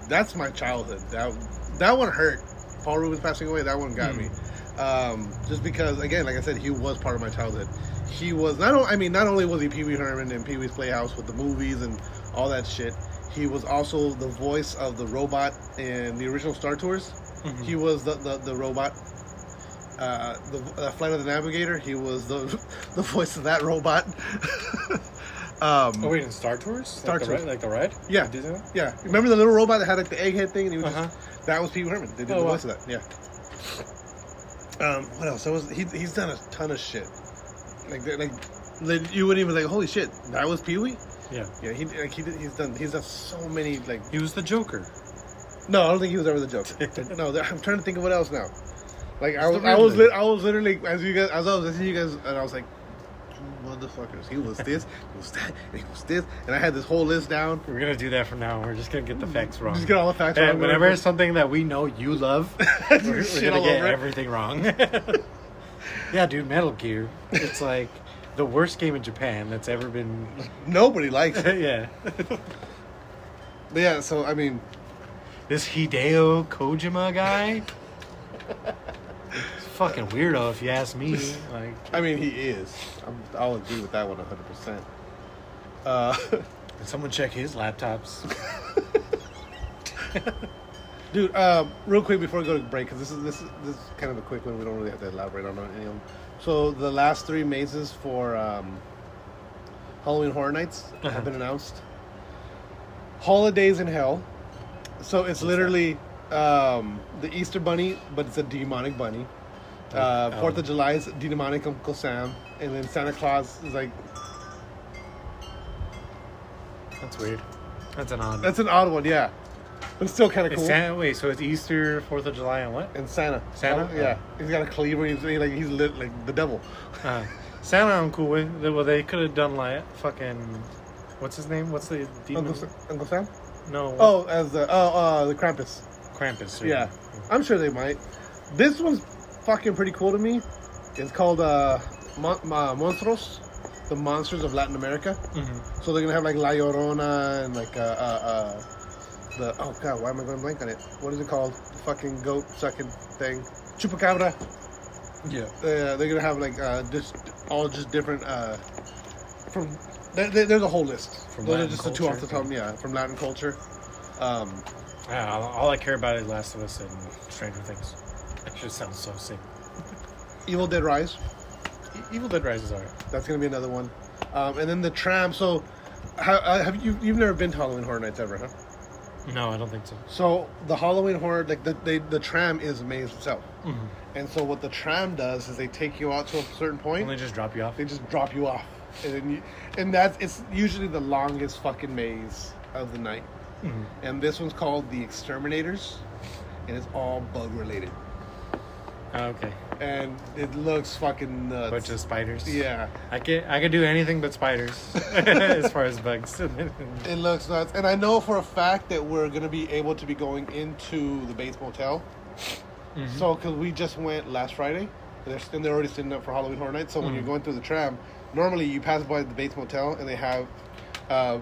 That's my childhood. That one hurt. Paul Rubens passing away, that one got me. Just because, again, like I said, he was part of my childhood. He was not only was he Pee Wee Herman and Pee Wee's Playhouse with the movies and all that shit. He was also the voice of the robot in the original Star Tours. He was the robot. The Flight of the Navigator. He was the voice of that robot. Oh wait, in Star Tours? Star Tours. Like the ride? Yeah. Disney? Yeah. Remember the little robot that had like the egghead thing? And he was that was Pee Wee Herman. They did the voice of that. Yeah. What else? He's done a ton of shit. Like you wouldn't even like, holy shit, that was Pee Wee? Yeah. Yeah, he's done so many, like... He was the Joker. No, I don't think he was ever the Joker. No, I'm trying to think of what else now. Like, I was literally, as I was listening to you guys, and I was like, motherfuckers, he was this, he was that, and he was this, and I had this whole list down. We're gonna do that from now on. We're just gonna get the facts wrong. Just get all the facts wrong. Whenever it's something that we know you love, we're gonna get everything wrong. Yeah, dude, Metal Gear. It's like the worst game in Japan that's ever been. Nobody likes it. Yeah. But yeah, so I mean, this Hideo Kojima guy. Fucking weirdo, if you ask me. Like, I mean, he is. I'll agree with that one 100%. Can someone check his laptops? Dude, real quick before we go to break, because this is kind of a quick one. We don't really have to elaborate on any of them. So the last 3 mazes for Halloween Horror Nights have been announced. Holidays in Hell. So it's literally the Easter Bunny, but it's a demonic bunny. 4th of July is demonic Uncle Sam, and then Santa Claus is like. That's weird. That's an odd one, yeah. But it's still kind of cool. Wait, so it's Easter, 4th of July, and what? And Santa. Santa? Yeah. He's got a cleaver. He's lit like the devil. Santa I'm cool with. Well, they could have done like fucking... What's his name? What's the demon? Uncle Sam? No. Oh, as the Krampus. Krampus. Yeah. I'm sure they might. This one's fucking pretty cool to me. It's called Monstros. The Monsters of Latin America. So they're gonna have like La Llorona and like oh god, why am I going blank on it? What is it called? The fucking goat sucking thing, Chupacabra. Yeah. They're gonna have like just different from. There's a whole list. From Those Latin are just culture, the 2 off the top. Yeah, from Latin culture. All I care about is Last of Us and Stranger Things. That just sounds so sick. Evil Dead Rise. Evil Dead Rise is alright. That's gonna be another one. And then the tram. So, you've never been to Halloween Horror Nights ever, huh? No, I don't think so. So the Halloween Horror, like the tram is a maze itself. And so what the tram does is they take you out to a certain point. And they just drop you off. They just drop you off, and then it's usually the longest fucking maze of the night. And this one's called the Exterminators, and it's all bug related. Oh, okay. And it looks fucking nuts. Bunch of spiders. Yeah. I can do anything but spiders as far as bugs. It looks nuts. And I know for a fact that we're going to be able to be going into the Bates Motel. So, because we just went last Friday, and they're already sitting up for Halloween Horror Nights. So when you're going through the tram, normally you pass by the Bates Motel, and they have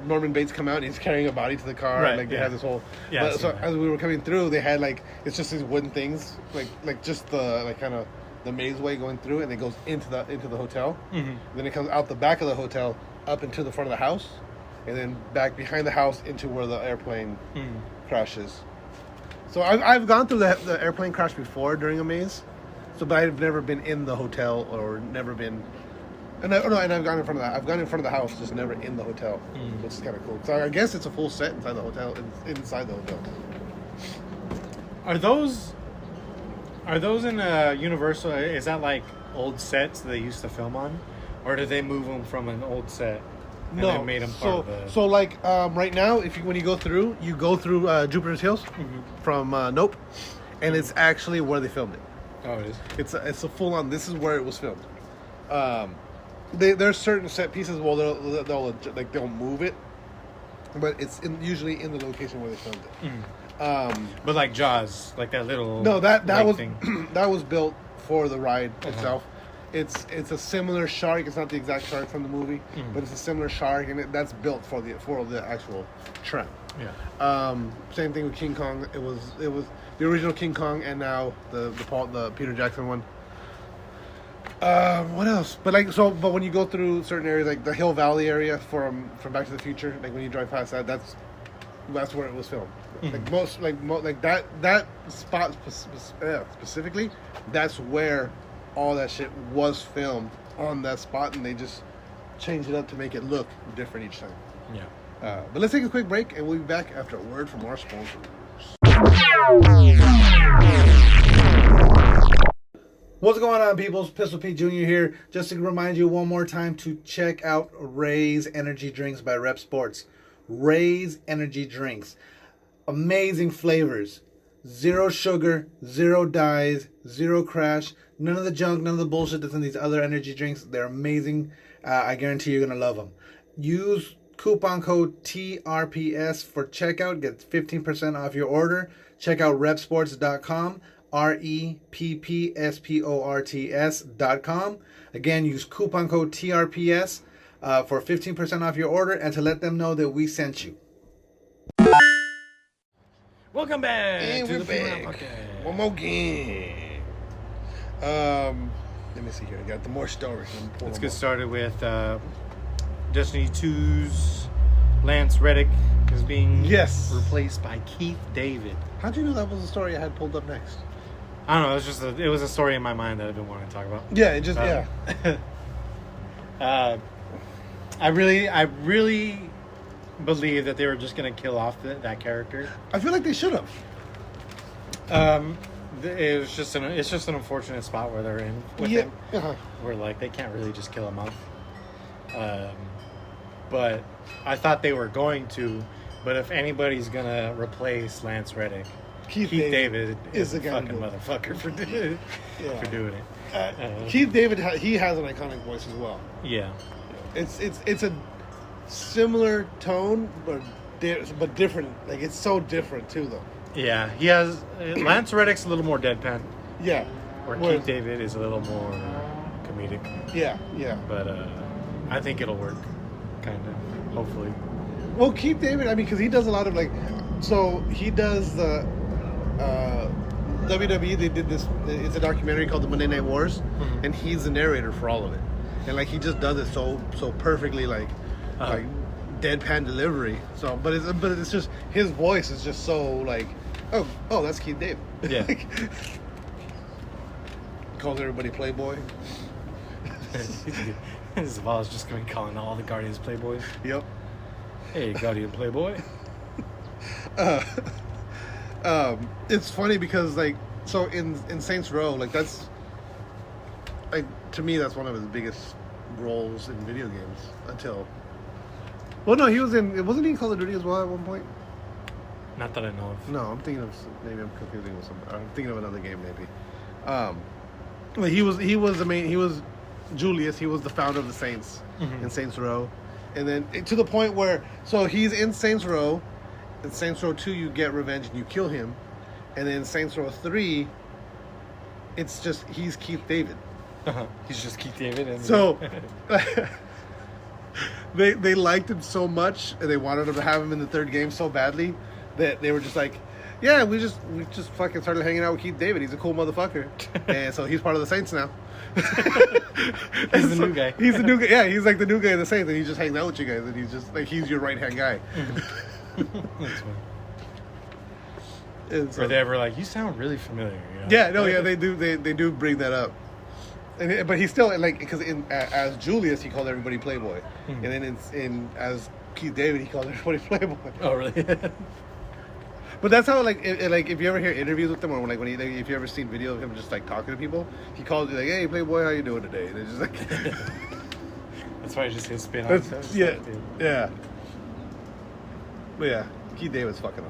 Norman Bates come out, and he's carrying a body to the car. Right, And, like, they have this whole... Yeah, so as we were coming through, they had, like, it's just these wooden things, like just the, like, kind of the maze way going through, and it goes into the hotel. Then it comes out the back of the hotel, up into the front of the house, and then back behind the house into where the airplane crashes. So I've gone through the airplane crash before during a maze, but I've never been in the hotel or never been... And I've gone in front of that. I've gone in front of the house, just never in the hotel, which is kind of cool. So I guess it's a full set inside the hotel. Inside the hotel. Are those in Universal? Is that like old sets that they used to film on, or did they move them from an old set and they made them part of the? So like right now, when you go through Jupiter's Hills from Nope, and it's actually where they filmed it. Oh, it is. It's a full on. This is where it was filmed. There's certain set pieces. Well, they'll move it, but it's usually in the location where they filmed it. But like Jaws, like that little that was thing. that was built for the ride itself, it's a similar shark. It's not the exact shark from the movie, but it's a similar shark, and that's built for the actual shrimp. Yeah. Same thing with King Kong. It was the original King Kong, and now the Peter Jackson one. What else? But when you go through certain areas, like the Hill Valley area from Back to the Future, like when you drive past that, that's where it was filmed. Like that spot specifically, that's where all that shit was filmed on that spot, and they just changed it up to make it look different each time. Yeah. But let's take a quick break, and we'll be back after a word from our sponsors. What's going on, people? Pistol Pete Jr. here. Just to remind you one more time to check out Ray's Energy Drinks by Rep Sports. Ray's Energy Drinks. Amazing flavors. Zero sugar, zero dyes, zero crash. None of the junk, none of the bullshit that's in these other energy drinks. They're amazing. I guarantee you're going to love them. Use coupon code TRPS for checkout. Get 15% off your order. Check out repsports.com. REPPSPORTS.com. Again, use coupon code TRPS for 15% off your order, and to let them know that we sent you. Welcome back And to we're the back. Podcast. One more game. Let me see here. I got the more stories. Let's get started with Destiny 2's Lance Reddick is being replaced by Keith David. How'd you know that was the story I had pulled up next? I don't know. It was a story in my mind that I've been wanting to talk about. Yeah, it just I really believe that they were just going to kill off that character. I feel like they should have. It's just an unfortunate spot where they're in with him, where like they can't really just kill him off. But I thought they were going to. But if anybody's gonna replace Lance Reddick, Keith David is a fucking motherfucker for doing it. Keith David, he has an iconic voice as well. Yeah, it's a similar tone, but different. Like it's so different too, though. Yeah, he has Lance Reddick's a little more deadpan. Yeah, where Keith David is a little more comedic. Yeah. But I think it'll work, kind of. Hopefully. Well, Keith David, I mean, because he does a lot of so he does the WWE. They did this. It's a documentary called The Monday Night Wars, and he's the narrator for all of it, and he just does it so perfectly, like deadpan delivery. So, but it's just his voice is just so like, oh, that's Keith David. Yeah. Calls everybody Playboy. Zaval's just going to be calling all the Guardians Playboys. Yep. Hey, Guardian Playboy. It's funny because so in Saints Row, that's to me that's one of his biggest roles in video games until. Well, no, wasn't he in Call of Duty as well at one point? Not that I know of. No, I'm thinking of maybe I'm confusing with something. I'm thinking of another game maybe. He was Julius. He was the founder of the Saints in Saints Row. And then to the point where, so he's in Saints Row. In Saints Row 2, you get revenge and you kill him. And then in Saints Row 3, it's just, he's Keith David. He's just Keith David. And so, they liked him so much, and they wanted him to have him in the third game so badly, that they were just like, yeah, we just fucking started hanging out with Keith David. He's a cool motherfucker. And so he's part of the Saints now. He's the new guy. He's the new guy. Yeah, he's like the new guy in the Saints, and he just hangs out with you guys, and he's just he's your right hand guy. That's funny. So, or they ever like, you sound really familiar. You know? Yeah, no, yeah, they do bring that up. But he's still because as Julius he called everybody Playboy, and then as Keith David he called everybody Playboy. Oh really? But that's how if you ever hear interviews with him, or if you ever seen video of him just talking to people, he calls you hey Playboy, how you doing today? And it's just that's why I just hit spin on stuff. Yeah. But yeah, Keith David's fucking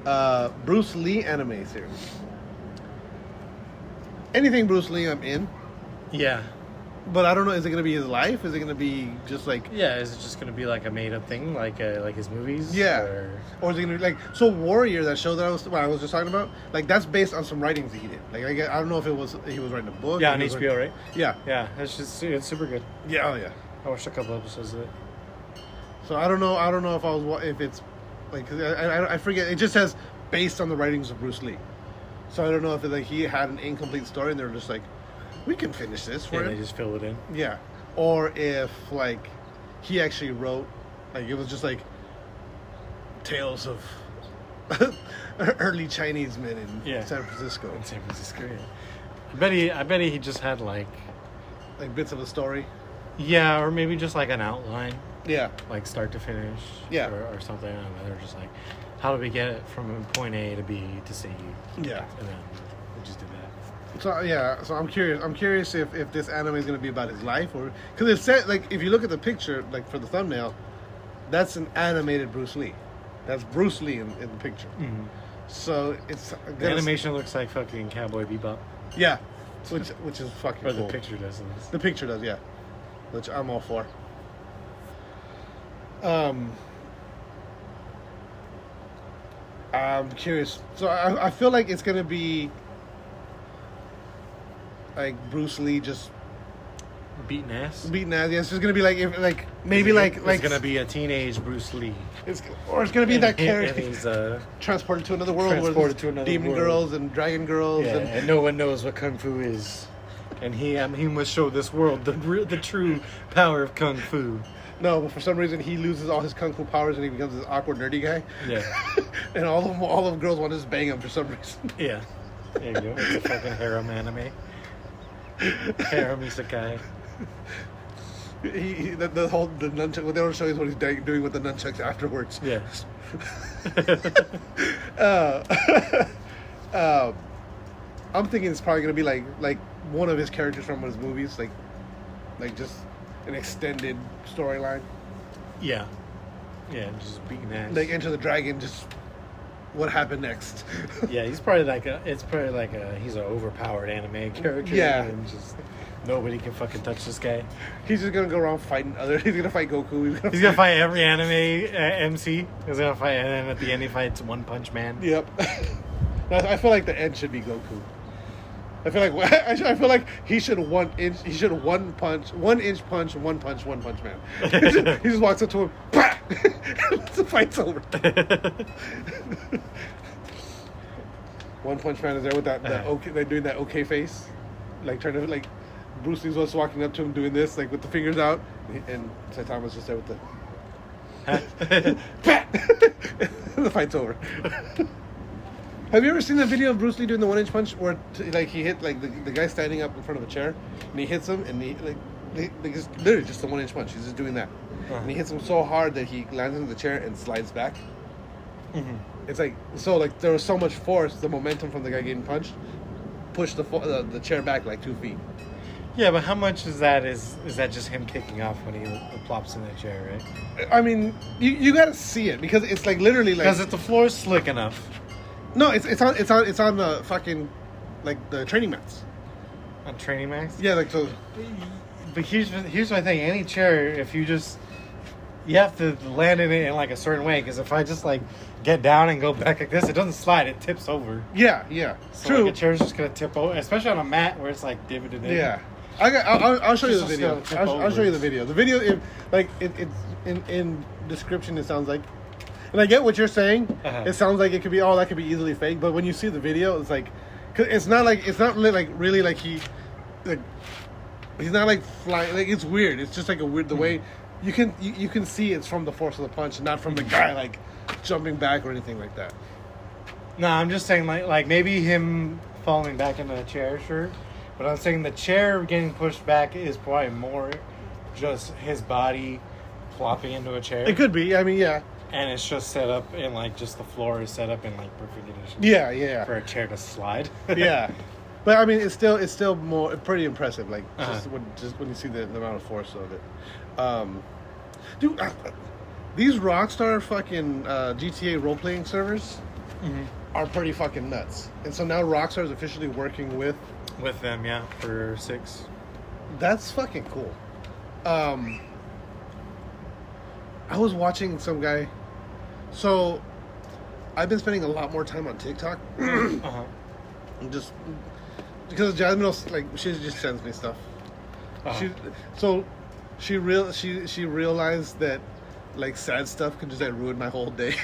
awesome. Bruce Lee anime series. Anything Bruce Lee, I'm in. Yeah. But I don't know. Is it gonna be his life? Is it gonna be just like? Yeah, is it just gonna be like a made up thing, like his movies? Yeah. Or is it gonna be like Warrior? That show that I was just talking about. Like that's based on some writings that he did. Like I don't know if he was writing a book. Yeah, on HBO, right? Yeah. Yeah, it's super good. Yeah. Oh yeah. I watched a couple episodes of it. So I don't know if it's like 'cause I forget. It just says based on the writings of Bruce Lee. So I don't know if like he had an incomplete story and they were just like, we can finish this for Yeah, him. they just fill it in. Yeah. Or if like he actually wrote, like it was just like tales of early Chinese men in San Francisco. In San Francisco, yeah. I bet he just had like bits of a story. Yeah, or maybe just like an outline. Yeah. Like start to finish. Yeah. Or something. I don't know. They're just like, how do we get it from point A to B to C? Yeah. And then we just did that. So yeah, so I'm curious if this anime is going to be about his life, or because it said like if you look at the picture like for the thumbnail, that's an animated Bruce Lee. That's Bruce Lee in the picture. Mm-hmm. So it's the animation looks like fucking Cowboy Bebop. Yeah, which is fucking or cool. the picture does. The picture does, yeah. Which I'm all for. I'm curious. So I feel like it's gonna be like Bruce Lee just beating ass. Yeah, it's just gonna be like It's gonna be a teenage Bruce Lee. It's gonna be that character. And he's transported to another world. Transported to another demon world. girls and dragon girls. Yeah, and no one knows what kung fu is, and he must show this world the true power of kung fu. No, but for some reason he loses all his kung fu powers and he becomes this awkward nerdy guy. Yeah. And all of the girls want to just bang him for some reason. Yeah. There you go. It's a fucking harem anime. Harem isekai. The nunchuck. What they don't show is what he's doing with the nunchucks afterwards. Yeah. I'm thinking it's probably gonna be like one of his characters from his movies, like just an extended storyline. Yeah. Yeah, just beating ass. Like Enter the Dragon, just what happened next. Yeah, he's probably he's an overpowered anime character. Yeah. And just nobody can fucking touch this guy. He's just gonna go around fighting he's gonna fight Goku. He's gonna fight every anime MC. He's gonna fight, and then at the end he fights One Punch Man. Yep. I feel like the end should be Goku. I feel like he should one inch punch One Punch Man. He just walks up to him, bah! The fight's over. One Punch Man is there with that okay, they're doing that okay face, like trying to like Bruce Lee's also walking up to him doing this like with the fingers out, and Saitama's just there with the bah! The fight's over. Have you ever seen that video of Bruce Lee doing the 1 inch punch where like he hit like the guy standing up in front of a chair and he hits him and he just literally just a 1 inch punch. He's just doing that, and he hits him so hard that he lands into the chair and slides back. Mm-hmm. It's like there was so much force, the momentum from the guy getting punched pushed the chair back like 2 feet. Yeah, but how much is that just him kicking off when he plops in that chair, right? I mean, you got to see it because it's like literally like because if the floor is slick enough. No, it's on the fucking like the training mats. On training mats? Yeah, like so. But here's my thing. Any chair, if you have to land in it in like a certain way. Because if I just like get down and go back like this, it doesn't slide. It tips over. Yeah. So True. Like a chair's just gonna tip over, especially on a mat where it's like divoted in. Yeah. I'll show you the Just video. gonna tip I'll show over. you the video. The video, it's in description. It sounds like. And I get what you're saying. Uh-huh. It sounds like it could be that could be easily fake. But when you see the video, it's like, cause it's not really like he's not like flying. Like it's weird. It's just like a weird the way you can see it's from the force of the punch, not from the guy like jumping back or anything like that. No, I'm just saying like maybe him falling back into the chair, sure. But I'm saying the chair getting pushed back is probably more just his body flopping into a chair. It could be. I mean, yeah. And it's just set up in like just the floor is set up in like perfect conditions. Yeah. For a chair to slide. Yeah, but I mean, it's still more pretty impressive. Like Uh-huh. just when you see the amount of force of it. Dude, these Rockstar fucking GTA role playing servers are pretty fucking nuts. And so now Rockstar is officially working with With them, yeah, for 6. That's fucking cool. I was watching some guy. So, I've been spending a lot more time on TikTok. Just because Jasmine, like, she just sends me stuff. She realized that, like, sad stuff can just like ruin my whole day.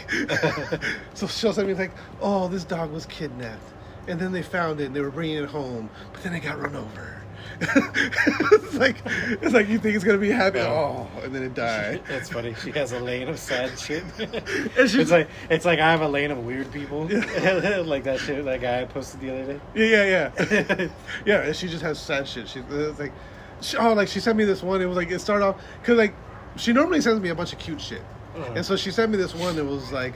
So she'll send me like, oh, this dog was kidnapped, and then they found it and they were bringing it home, but then it got run over. it's like you think it's gonna be happy, and then it died. That's funny. She has a lane of sad shit. And it's like I have a lane of weird people. Like that shit that guy I posted the other day. Yeah. Yeah, and she just has sad shit. It's like, she sent me this one. It was like, it started off because like she normally sends me a bunch of cute shit, and so she sent me this one. It was like,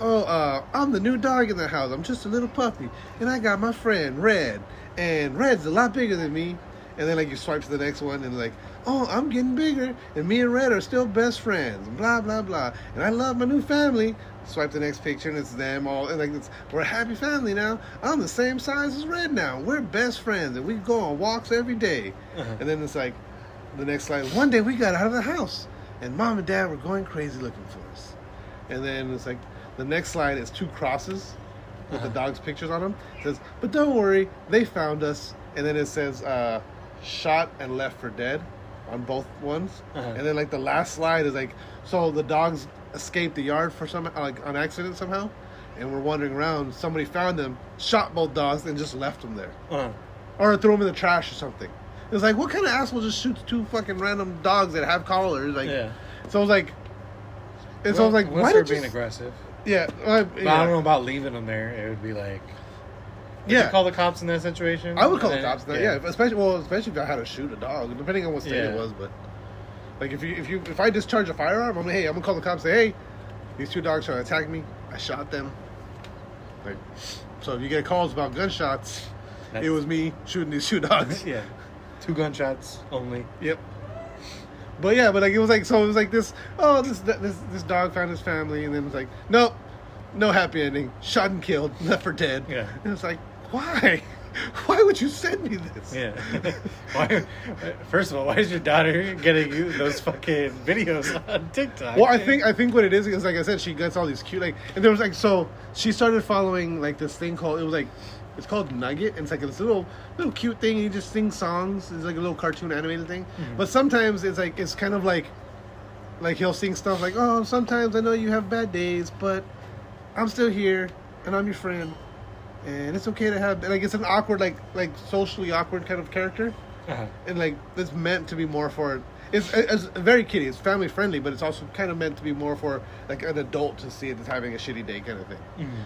I'm the new dog in the house. I'm just a little puppy, and I got my friend Red, and Red's a lot bigger than me. And then, like, you swipe to the next one, and like, oh, I'm getting bigger, and me and Red are still best friends, and blah, blah, blah. And I love my new family. Swipe the next picture, and it's them all, and like, we're a happy family now. I'm the same size as Red now. We're best friends, and we go on walks every day. And then it's like, the next slide, one day we got out of the house, and Mom and Dad were going crazy looking for us. And then it's like, the next slide is 2 crosses with the dog's pictures on them. It says, but don't worry, they found us. And then it says, shot and left for dead on both ones. And then like the last slide is like, so the dogs escaped the yard for some, like, on accident somehow, and we're wandering around, somebody found them, shot both dogs, and just left them there. Or threw them in the trash or something. It's like, what kind of asshole just shoots 2 fucking random dogs that have collars? Like, so I was like, why they're did you being aggressive? Yeah, but I don't know about leaving them there. It would be like, would you call the cops in that situation? I would call the cops in that, especially if I had to shoot a dog, depending on what state it was. But like, if I discharge a firearm, I'm like, hey, I'm gonna call the cops. And say, hey, these 2 dogs trying to attack me. I shot them. Like, so if you get calls about gunshots, it was me shooting these 2 dogs. 2 gunshots only. Yep. But like, it was like, so it was like this dog found his family, and then it's like, nope, no happy ending, shot and killed, left for dead. And it's like, why would you send me this? Why? First of all, why is your daughter getting you those fucking videos on TikTok? Well, I think what it is like I said, she gets all these cute, like, and there was like, so she started following like this thing called, it's called Nugget, and it's like this little cute thing. He just sings songs. It's like a little cartoon animated thing. But sometimes it's kind of like he'll sing stuff like, oh, sometimes I know you have bad days, but I'm still here, and I'm your friend, and it's okay to have, like, it's an awkward, like socially awkward kind of character, and like it's meant to be more for, it's very kiddie, it's family friendly, but it's also kind of meant to be more for like an adult to see it as having a shitty day kind of thing.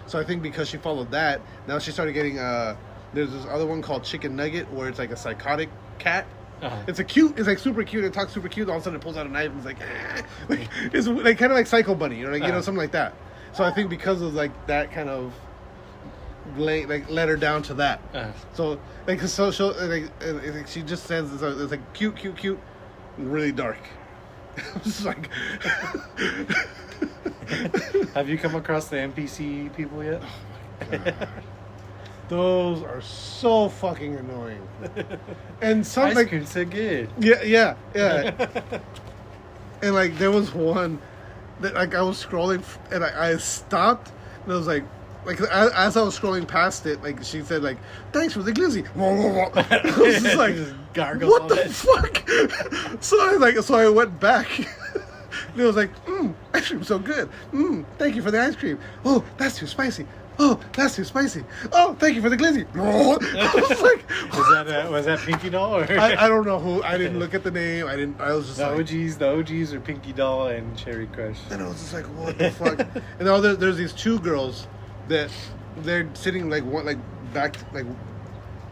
So I think because she followed that, now she started getting there's this other one called Chicken Nugget, where it's like a psychotic cat. It's like super cute. It talks super cute. All of a sudden, it pulls out a knife and it's like, it's like kind of like Psycho Bunny, you know, something like that. So I think because of like that kind of let her down to that. So like, so she'll, like she just says it's like cute, really dark. I'm just like, have you come across the NPC people yet? Oh my God. Those are so fucking annoying. And some ice like cream's so good. Yeah. And like there was one that like I was scrolling and I stopped and I was like as I was scrolling past it, like she said like, thanks for the glizzy. I was just like, what the fuck? So I went back. And it was like, ice cream's so good. Thank you for the ice cream. Oh, that's too spicy. Oh, that's too spicy. Oh, thank you for the glizzy. I was like, was that Pinky Doll? Or? I don't know who. I didn't look at the name. I was just the OGs are Pinky Doll and Cherry Crush. And I was just like, what the fuck? And now there's these 2 girls that they're sitting like one like back like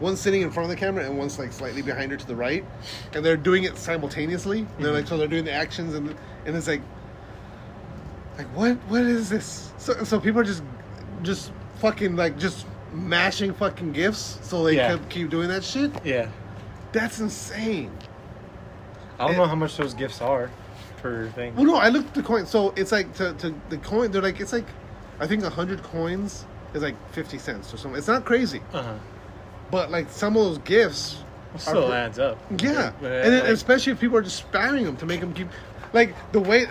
one's sitting in front of the camera and one's like slightly behind her to the right, and they're doing it simultaneously. They're like, so they're doing the actions and it's like what is this? So people are just fucking like just mashing fucking GIFs so they can keep doing that shit. Yeah, that's insane. I don't know how much those GIFs are per thing. Well, no, I looked at the coin. So it's like to the coin. They're like, it's like, I think 100 coins is like 50 cents or something. It's not crazy. But like some of those GIFs Still adds up. Yeah, But, and then, like, especially if people are just spamming them to make them keep, like the way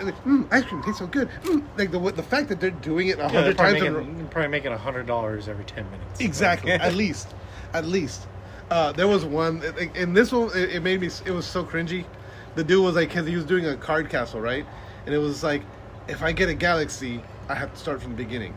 ice cream tastes so good. Like the fact that they're doing it 100 times. They're probably making $100 every 10 minutes. Exactly, at least. There was one in this one. It made me. It was so cringy. The dude was like, because he was doing a card castle, right? And it was like, if I get a galaxy, I have to start from the beginning.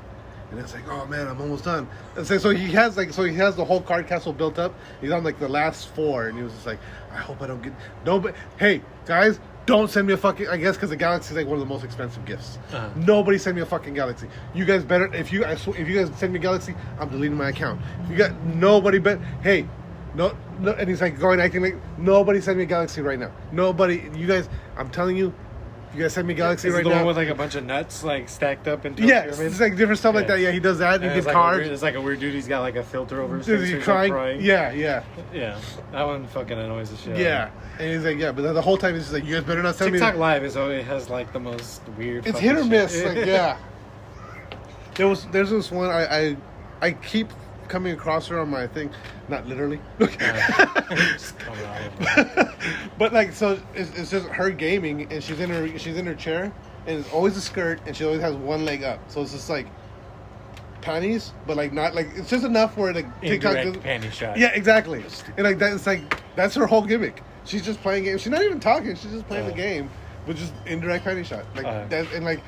And it's like, oh man, I'm almost done. And so he has the whole card castle built up. He's on like the last 4, and he was just like, I hope I don't get but hey guys, don't send me a fucking. I guess because the galaxy is like one of the most expensive gifts. Nobody send me a fucking galaxy. You guys better if you guys send me a galaxy, I'm deleting my account. If you got nobody, but hey. No, and he's like going acting like nobody send me a galaxy right now. Nobody, you guys. I'm telling you, you guys send me galaxy right the now. One with like a bunch of nuts like stacked up into yes, it's like different stuff like that. Yeah, he does that. And he gets cards. It's like a weird dude. He's got like a filter over his Is face. he He's crying? Like Yeah. That one fucking annoys the shit. Yeah, and he's like, yeah, but the whole time he's just like, you guys better not send TikTok me. Live is always has like the most weird. It's hit or shit. miss. Like, yeah. There's this one I keep coming across her on my thing, not literally. Just coming out of it. But like, so it's just her gaming, and she's in her chair, and it's always a skirt, and she always has one leg up. So it's just like panties, but like not like it's just enough where like TikTok Indirect panty shot. Yeah, exactly. And like that, it's like that's her whole gimmick. She's just playing games. She's not even talking. She's just playing the game, but just indirect panty shot. Like that, and like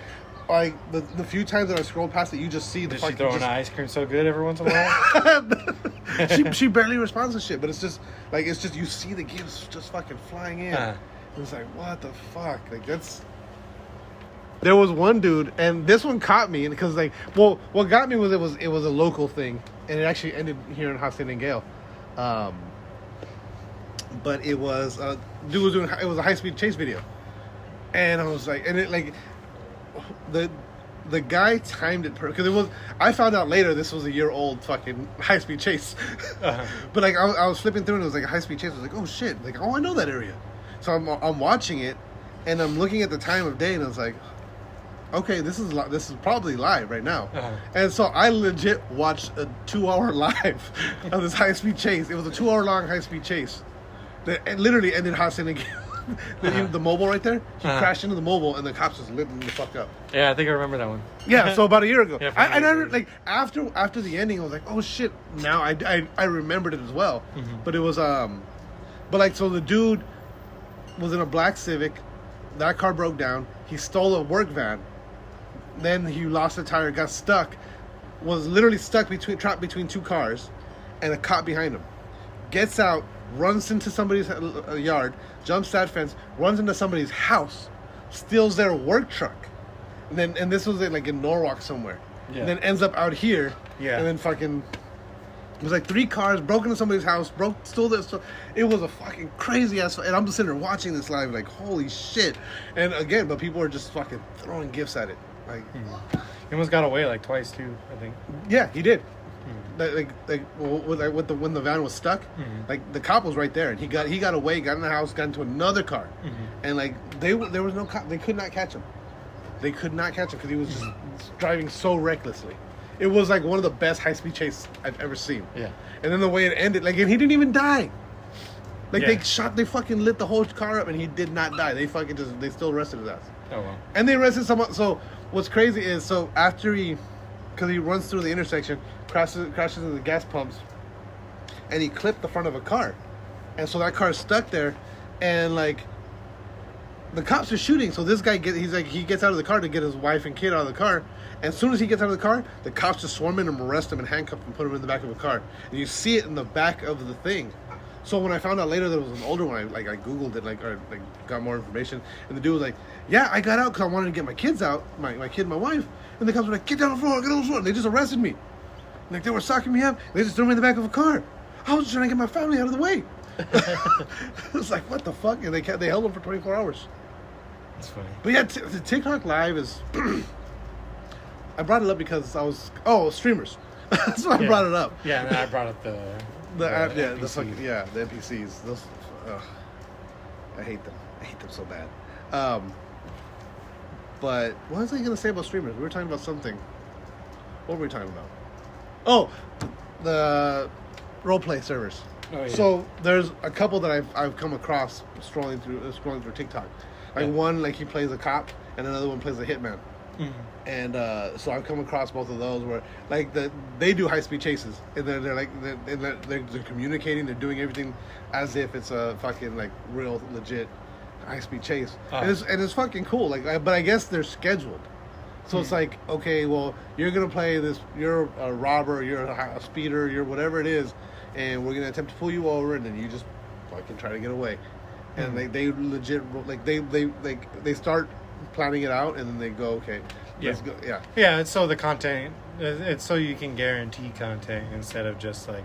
the few times that I scrolled past it, you just see the. Does she throw an ice cream so good every once in a while? she barely responds to shit, but it's just you see the gifts just fucking flying in. It's like, what the fuck? Like that's. There was one dude, and this one caught me, because like, well, what got me was it was a local thing, and it actually ended here in Hacienda and Gale. But it was dude was doing it was a high speed chase video, and I was like, and it like the guy timed it because it was. I found out later this was a year old fucking high speed chase, but like I was flipping through and it was like a high speed chase. I was like, oh shit, like I know that area, so I'm watching it, and I'm looking at the time of day, and I was like, okay, this is probably live right now. And so I legit watched a 2-hour live of this high speed chase. It was a 2-hour long high speed chase that literally ended Hacienda and Gale. The mobile right there, he crashed into the mobile, and the cops just lit him the fuck up. Yeah, I think I remember that one. Yeah, so about a year ago. Yeah, I never like after the ending, I was like, oh shit. Now I remembered it as well. But it was but like, so the dude was in a black Civic. That car broke down. He stole a work van. Then he lost a tire, got stuck, was literally stuck trapped between two cars, and a cop behind him. Gets out, runs into somebody's yard, jumps that fence, runs into somebody's house, steals their work truck, and this was like in Norwalk somewhere. Yeah. And then ends up out here. Yeah. And then fucking. It was like 3 cars, broke into somebody's house, stole this. It was a fucking crazy ass. And I'm just sitting there watching this live, like, holy shit. And again, but people are just fucking throwing gifts at it. Like, He almost got away like twice too, I think. yeah, he did. When the van was stuck, like the cop was right there, and he got away, got in the house, got into another car, and like there was no cop. They could not catch him. They could not catch him because he was just driving so recklessly. It was like one of the best high speed chases I've ever seen. Yeah. And then the way it ended, like, and he didn't even die. Like they fucking lit the whole car up, and he did not die. They still arrested his ass. Oh wow. And they arrested someone. So what's crazy is, so after because he runs through the intersection, crashes into the gas pumps, and he clipped the front of a car, and so that car is stuck there, and like the cops are shooting. So this guy he gets out of the car to get his wife and kid out of the car. And as soon as he gets out of the car, the cops just swarm in and arrest him and handcuff him and put him in the back of a car. And you see it in the back of the thing. So when I found out later that it was an older one, I Googled it, or got more information. And the dude was like, yeah, I got out because I wanted to get my kids out, my kid and my wife. And the cops were like, get down on the floor, get on the floor. And they just arrested me. Like, they were socking me up. They just threw me in the back of a car. I was just trying to get my family out of the way. It was like, what the fuck? And they held him for 24 hours. That's funny. But yeah, the TikTok Live is... I brought it up because streamers. That's why I brought it up. Yeah, and then I brought up the app, NPCs. the NPCs. Those, I hate them. I hate them so bad. But what was I gonna say about streamers? We were talking about something. What were we talking about? Oh, the roleplay servers. Oh, yeah. So there's a couple that I've come across scrolling through TikTok. Like one, like he plays a cop, and another one plays a hitman. Mhm. And so I've come across both of those where like they do high speed chases, and they're communicating, they're doing everything as if it's a fucking like real legit high speed chase, and it's fucking cool. Like, but I guess they're scheduled. So it's like, okay, well, you're going to play this, you're a robber, you're a speeder, you're whatever it is, and we're going to attempt to pull you over, and then you just fucking try to get away. And they legit, like, they start planning it out, and then they go, okay, let's go, yeah. Yeah, it's so the content, it's so you can guarantee content instead of just, like,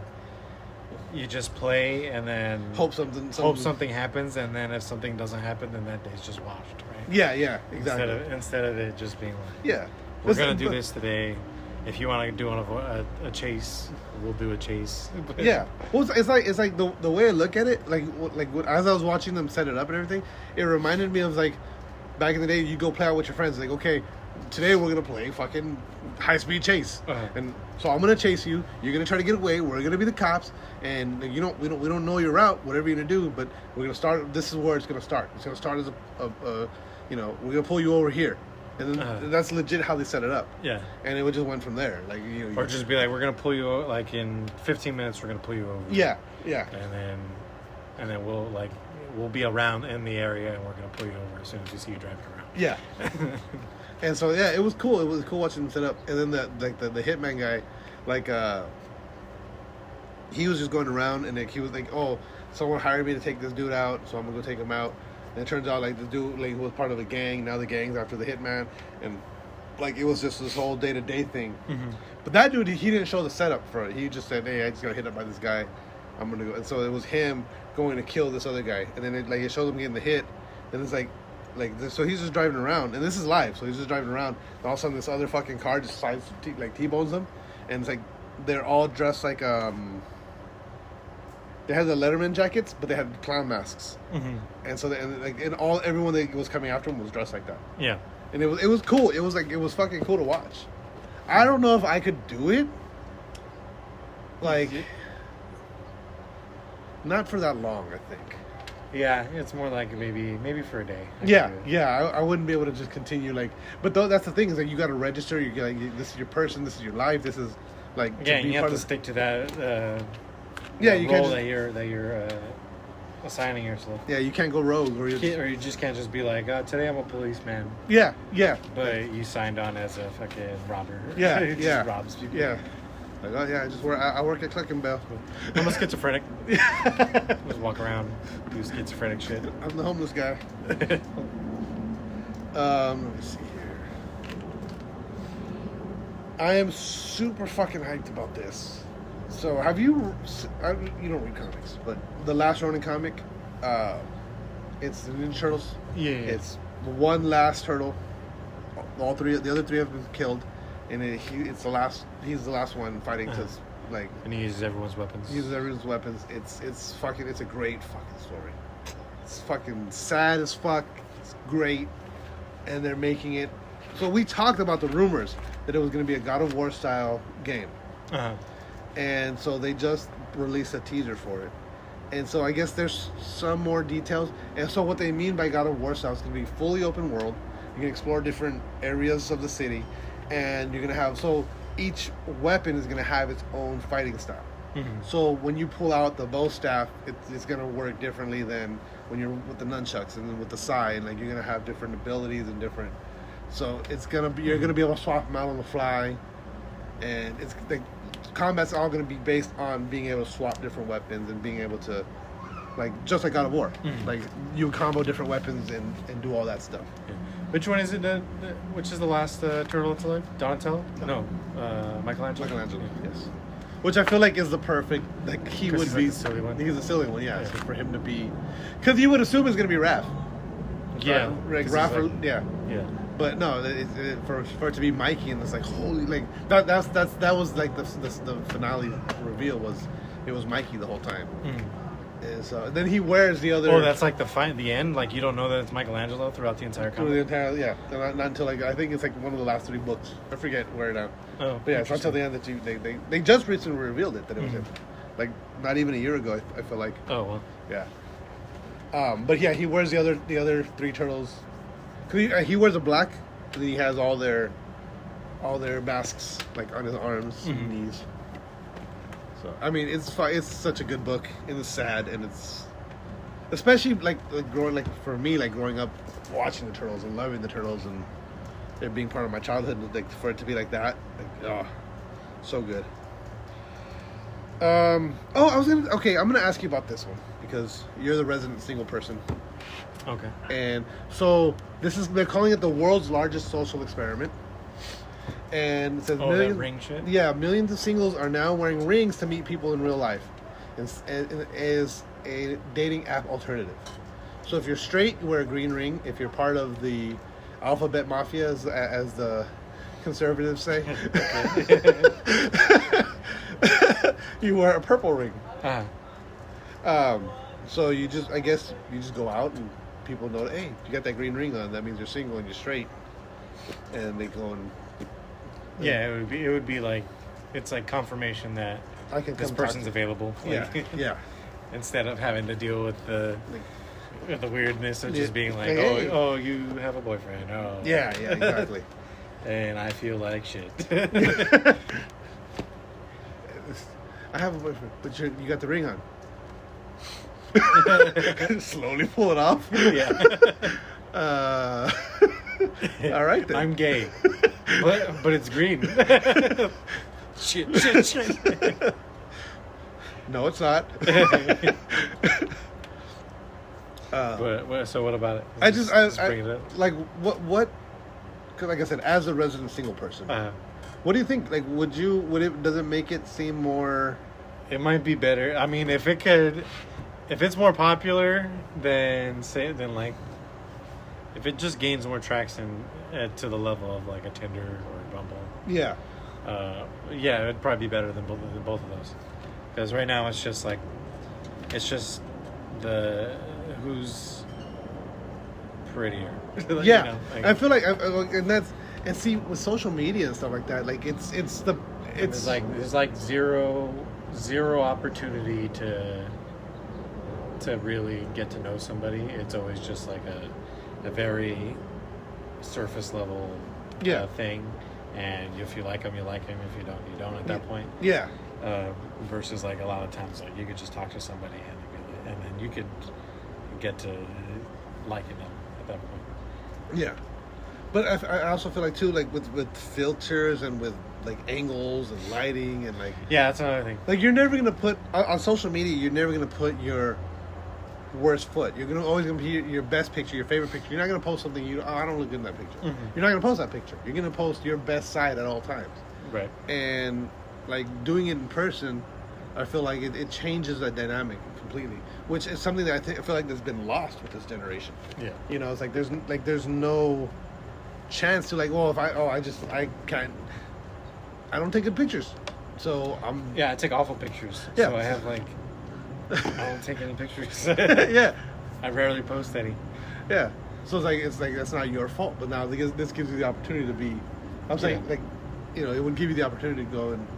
you just play and then Hope something happens, and then if something doesn't happen, then that day's just washed, right? Yeah, exactly. Instead of it just being like, yeah, we're going to do this today. If you want to do a chase, we'll do a chase. Yeah, well, it's like the way I look at it, like as I was watching them set it up and everything, it reminded me of like back in the day, you go play out with your friends. Like, okay, today we're gonna play fucking high speed chase, and so I'm gonna chase you. You're gonna try to get away. We're gonna be the cops, and we don't know your route, whatever you're gonna do, but we're gonna start. This is where it's gonna start. It's gonna start as we're gonna pull you over here. And then that's legit how they set it up. Yeah. And it would just went from there. Like or just be like, we're gonna pull you over, like in 15 minutes we're gonna pull you over. Yeah. And then we'll be around in the area and we're gonna pull you over as soon as we see you driving around. Yeah. And so yeah, it was cool. It was cool watching them set up. And then the hitman guy, like he was just going around and like he was like, oh, someone hired me to take this dude out, so I'm gonna go take him out. And it turns out, like, the dude like, was part of a gang. Now the gang's after the hitman. And, like, it was just this whole day-to-day thing. Mm-hmm. But that dude, he didn't show the setup for it. He just said, hey, I just got hit up by this guy. I'm going to go. And so it was him going to kill this other guy. And then, it shows him getting the hit. And it's so he's just driving around. And this is live. So he's just driving around. And all of a sudden, this other fucking car just decides to, T-bones them. And it's like, they're all dressed like, they had the Letterman jackets, but they had clown masks, and so everyone that was coming after him was dressed like that. Yeah, and it was cool. It was fucking cool to watch. I don't know if I could do it, like, not for that long. I think. Yeah, it's more like maybe for a day. I wouldn't be able to just continue But that's the thing is you got to register. You this is your person. This is your life. This is like you have to stick to that. You role can't that you're assigning yourself. Yeah, you can't go rogue, or you just can't just be like, today I'm a policeman. Yeah. But you signed on as a fucking robber. Yeah, just robs people. Yeah. Like, oh yeah, I work at Click and Bell. I'm a schizophrenic. Just walk around, do schizophrenic shit. I'm the homeless guy. Let me see here. I am super fucking hyped about this. So, have you don't read comics, but the Last Ronin comic, it's the Ninja Turtles. Yeah. It's one last turtle. The other three have been killed, and he's the last one fighting to And he uses everyone's weapons. It's a great fucking story. It's fucking sad as fuck. It's great, and they're making it. So we talked about the rumors that it was going to be a God of War style game. And so they just released a teaser for it. And so I guess there's some more details. And so what they mean by God of War style is going to be fully open world. You can explore different areas of the city. And you're going to have... So each weapon is going to have its own fighting style. Mm-hmm. So when you pull out the bow staff, it's going to work differently than when you're with the nunchucks and then with the sai. And you're going to have different abilities and different... So it's going to be... You're going to be able to swap them out on the fly. And it's... combat's all going to be based on being able to swap different weapons and being able to, just like God of War. Mm-hmm. You combo different weapons and do all that stuff. Yeah. Which one is it? Which is the last turtle that's alive? Donatello? No. Michelangelo? Michelangelo, yes. Which I feel like is the perfect, he would be... the silly one. He's a silly one, yeah. So for him to be... Because you would assume it's going to be Raph. Yeah. Raph, yeah. Yeah. But no, for it to be Mikey and it's holy, that was the finale reveal was it was Mikey the whole time. And so then he wears the other. Oh, that's the end. You don't know that it's Michelangelo throughout the entire comic. Not until I think it's one of the last 3 books. I forget where now. Oh, but yeah, it's not until the end that they just recently revealed it that it was him. like not even a year ago. I feel like. Oh well. Yeah. But yeah, he wears the other three turtles. 'Cause he wears a black, and then he has all their masks like on his arms and knees. So I mean, it's such a good book, and it's sad, and it's especially like growing for me growing up watching the turtles and loving the turtles and it being part of my childhood, like for it to be like that, so good. I'm gonna ask you about this one because you're the resident single person. Okay. And so they're calling it the world's largest social experiment. And it says that ring shit? Yeah, millions of singles are now wearing rings to meet people in real life, and as a dating app alternative. So if you're straight, you wear a green ring. If you're part of the alphabet mafia, as the conservatives say, you wear a purple ring. So you just go out and people know, hey, you got that green ring on. That means you're single and you're straight, and they go and. Yeah, it would be like, it's like confirmation that this person's available. Like, yeah. Instead of having to deal with the weirdness of just being like, hey. oh, you have a boyfriend. Oh. Yeah, exactly. And I feel like shit. I have a boyfriend, but you got the ring on. Slowly pull it off. Yeah. All right then. I'm gay, but it's green. Shit. No, it's not. So what about it? I bring it up. Like what? Because like I said, as a resident single person, what do you think? Like, does it make it seem more? It might be better. I mean, if it's more popular, then like, if it just gains more traction to the level of like a Tinder or a Bumble. Yeah. It'd probably be better than both of those. Because right now it's just the who's prettier. Like, yeah, I feel like, and see with social media and stuff like that, like it's there's like zero opportunity to really get to know somebody. It's always just like a very surface level thing, and if you like them, you like them. If you don't, you don't. At that point, yeah. Versus like a lot of times, like you could just talk to somebody and then you could get to liking them at that point. Yeah, but I also feel like too, like with filters and with like angles and lighting and like that's another thing. Like you're never gonna put on social media. You're never gonna put your worst foot. You're always gonna be your best picture, your favorite picture. You're not gonna post something I don't look good in that picture. Mm-hmm. You're not gonna post that picture. You're gonna post your best side at all times. Right. And like doing it in person, I feel like it changes the dynamic completely, which is something that I feel like that's been lost with this generation. Yeah. You know, it's like there's no chance to like, well, if I don't take good pictures, so I take awful pictures. Yeah. So I have like I don't take any pictures. Yeah. I rarely post any. Yeah. So it's like that's not your fault, but now this gives you the opportunity to be. I'm saying like, you know, it would give you the opportunity to go and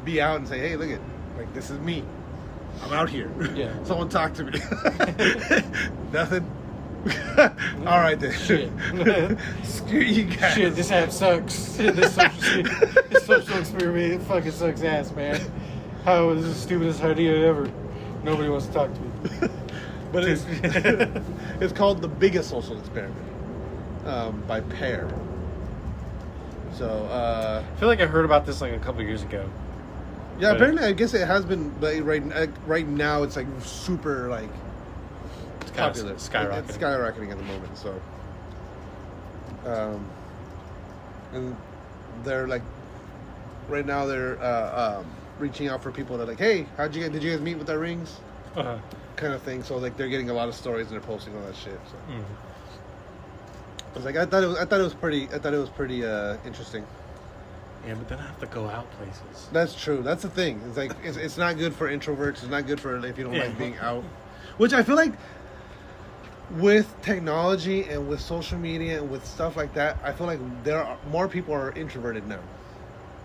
be out and say, hey, look at, like, this is me. I'm out here. Yeah. Someone talk to me. Nothing. All right then. Shit. Screw you guys. Shit, this app sucks. This social experiment, it fucking sucks ass, man. How is this the stupidest idea ever? Nobody wants to talk to me. But it's called The Biggest Social Experiment by Pear. So I feel like I heard about this like a couple years ago. Yeah, apparently I guess it has been, but right now it's like super like it's popular, skyrocketing. It's skyrocketing at the moment. So, and they're like, right now they're reaching out for people that are like, hey, did you guys meet with our rings? Kind of thing. So like they're getting a lot of stories and they're posting all that shit. So. Mm-hmm. I was like, I thought it was pretty interesting. Yeah, but then I have to go out places. That's true. That's the thing. It's like it's not good for introverts. It's not good for if you don't like being out. Which I feel like with technology and with social media and with stuff like that, I feel like more people are introverted now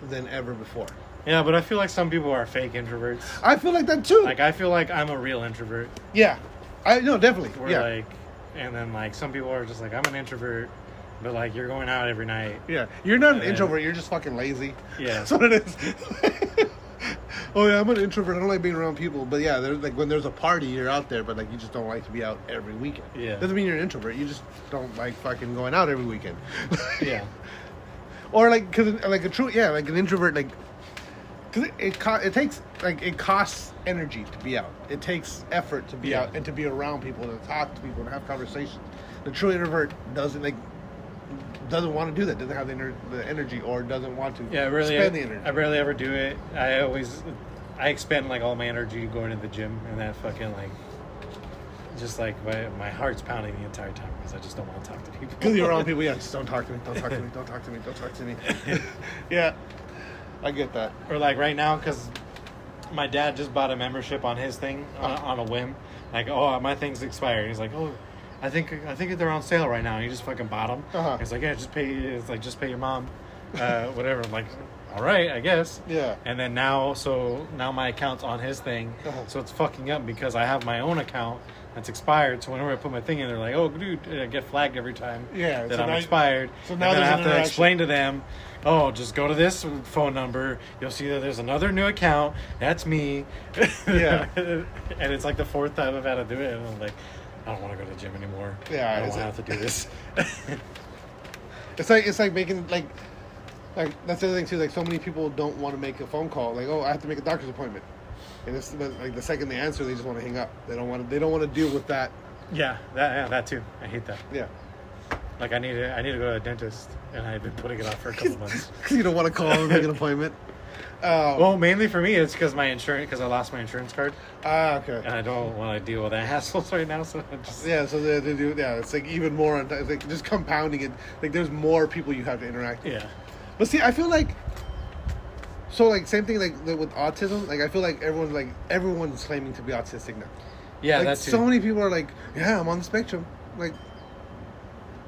than ever before. Yeah, but I feel like some people are fake introverts. I feel like that too. Like, I feel like I'm a real introvert. Yeah. I no, definitely. Where Yeah. like, and then like some people are just like, I'm an introvert, but like you're going out every night. Yeah. You're not an And- introvert. You're just fucking lazy. Yeah. That's what it is. Oh yeah, I'm an introvert. I don't like being around people. But yeah, there's like when there's a party, you're out there, but like you just don't like to be out every weekend. Yeah. Doesn't mean you're an introvert. You just don't like fucking going out every weekend. Yeah. Or like, cause like a true, yeah, like an introvert, like, cause it takes like it costs energy to be out. It takes effort to be Yeah. out and to be around people and to talk to people and have conversations. The true introvert doesn't want to do that. Doesn't have the energy or doesn't want to Yeah, really. spend the energy. I rarely ever do it. I expend like all my energy going to the gym, and that fucking like, just like my heart's pounding the entire time because I just don't want to talk to people. Because you're around people, yeah. Just don't talk to me. Don't talk to me. Don't talk to me. Don't talk to me. Yeah, I get that. Or like right now, because my dad just bought a membership on his thing on a whim. Like, oh, my thing's expired. He's like, oh, I think they're on sale right now. And he just fucking bought them. Uh-huh. He's like, yeah, just pay your mom, whatever. I'm like, all right, I guess. Yeah. And then now my account's on his thing, so it's fucking up because I have my own account that's expired. So whenever I put my thing in, they're like, "Oh, dude, I get flagged every time Yeah, that so I'm now- expired." so now and then I there's have an to interaction. explain to them, "Oh, just go to this phone number. You'll see that there's another new account. That's me." Yeah. And it's like the fourth time I've had to do it, and I'm like, I don't want to go to the gym anymore. Yeah, I don't it's- want to have to do this. It's like making like that's the other thing too. Like so many people don't want to make a phone call. Like, oh, I have to make a doctor's appointment, and it's like the second they answer, they just want to hang up. They don't want to deal with that. Yeah, that too. I hate that. Yeah, Like I need to go to a dentist, and I've been putting it off for a couple months. because you don't want to call and make an appointment. Well, mainly for me, it's because I lost my insurance card, Okay. and I don't want to deal with that hassles right now. So I just Yeah, so they do. Yeah, it's like even more. It's like just compounding it. Like there's more people you have to interact with. yeah, But see, I feel like. So like same thing like with autism. Like I feel like everyone's claiming to be autistic now. yeah, Like that's so many people are like, yeah, I'm on the spectrum. Like